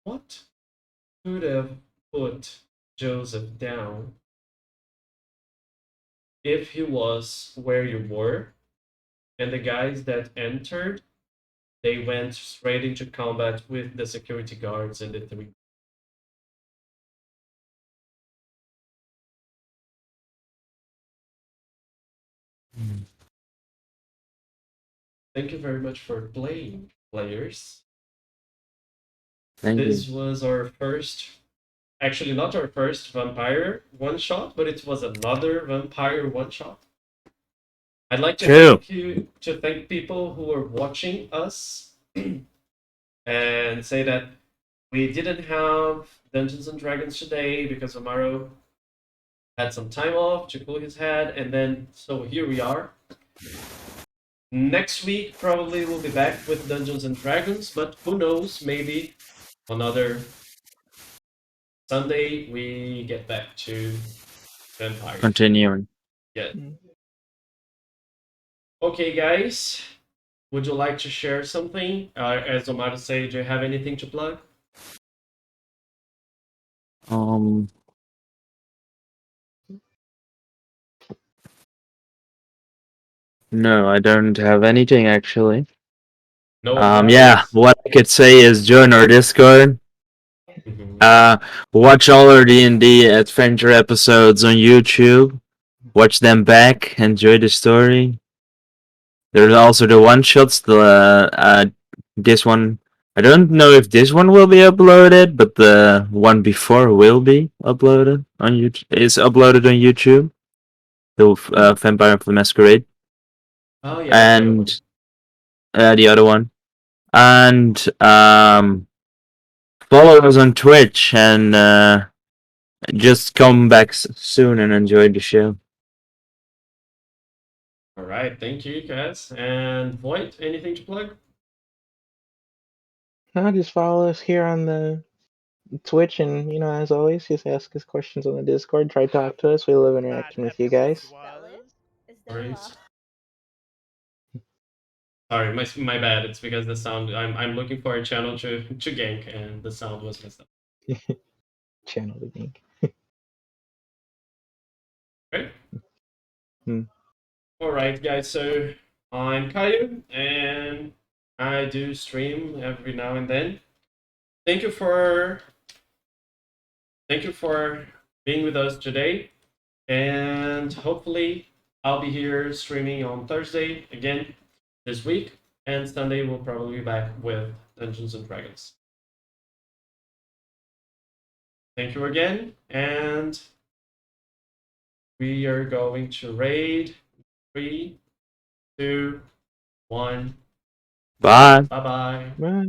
What could have put Joseph down if he was where you were and the guys that entered, they went straight into combat with the security guards and the three. Thank you very much for playing, players. Thank you. This was our first, actually not our first vampire one shot, but it was another vampire one shot. I'd like True. to thank people who are watching us and say that we didn't have Dungeons and Dragons today because Amaro had some time off to cool his head, and then so here we are. Next week probably we'll be back with Dungeons and Dragons, but who knows? Maybe another Sunday we get back to vampires. Continuing. Yeah. Mm. Okay, guys. Would you like to share something? As Omar say, do you have anything to plug? Um, no, I don't have anything actually. No Yeah, advice? what I could say is join our Discord. Mhm. Uh, watch all our D&D adventure episodes on YouTube. Watch them back. Enjoy the story. There's also the one shots. This one. I don't know if this one will be uploaded, but the one before will be uploaded on YouTube. Is uploaded on YouTube. The Vampire of the Masquerade Oh yeah, the other and one. the other one. And follow us on Twitch and just come back soon and enjoy the show. All right, thank you, guys. And Void, anything to plug? Now just follow us here on the Twitch, and as always, just ask us questions on the Discord. Try to talk to us. We love interacting with you guys. Is that lit? Is that Worries. Sorry, my bad. It's because the sound. I'm looking for a channel to gank, and the sound was messed up. Channel the link. Right. Hmm. All right, guys. So I'm Caio, and I do stream every now and then. Thank you for being with us today, and hopefully I'll be here streaming on Thursday again this week, and Sunday we'll probably be back with Dungeons and Dragons. Thank you again, and we are going to raid 3, 2, 1. Bye. Bye bye. Bye.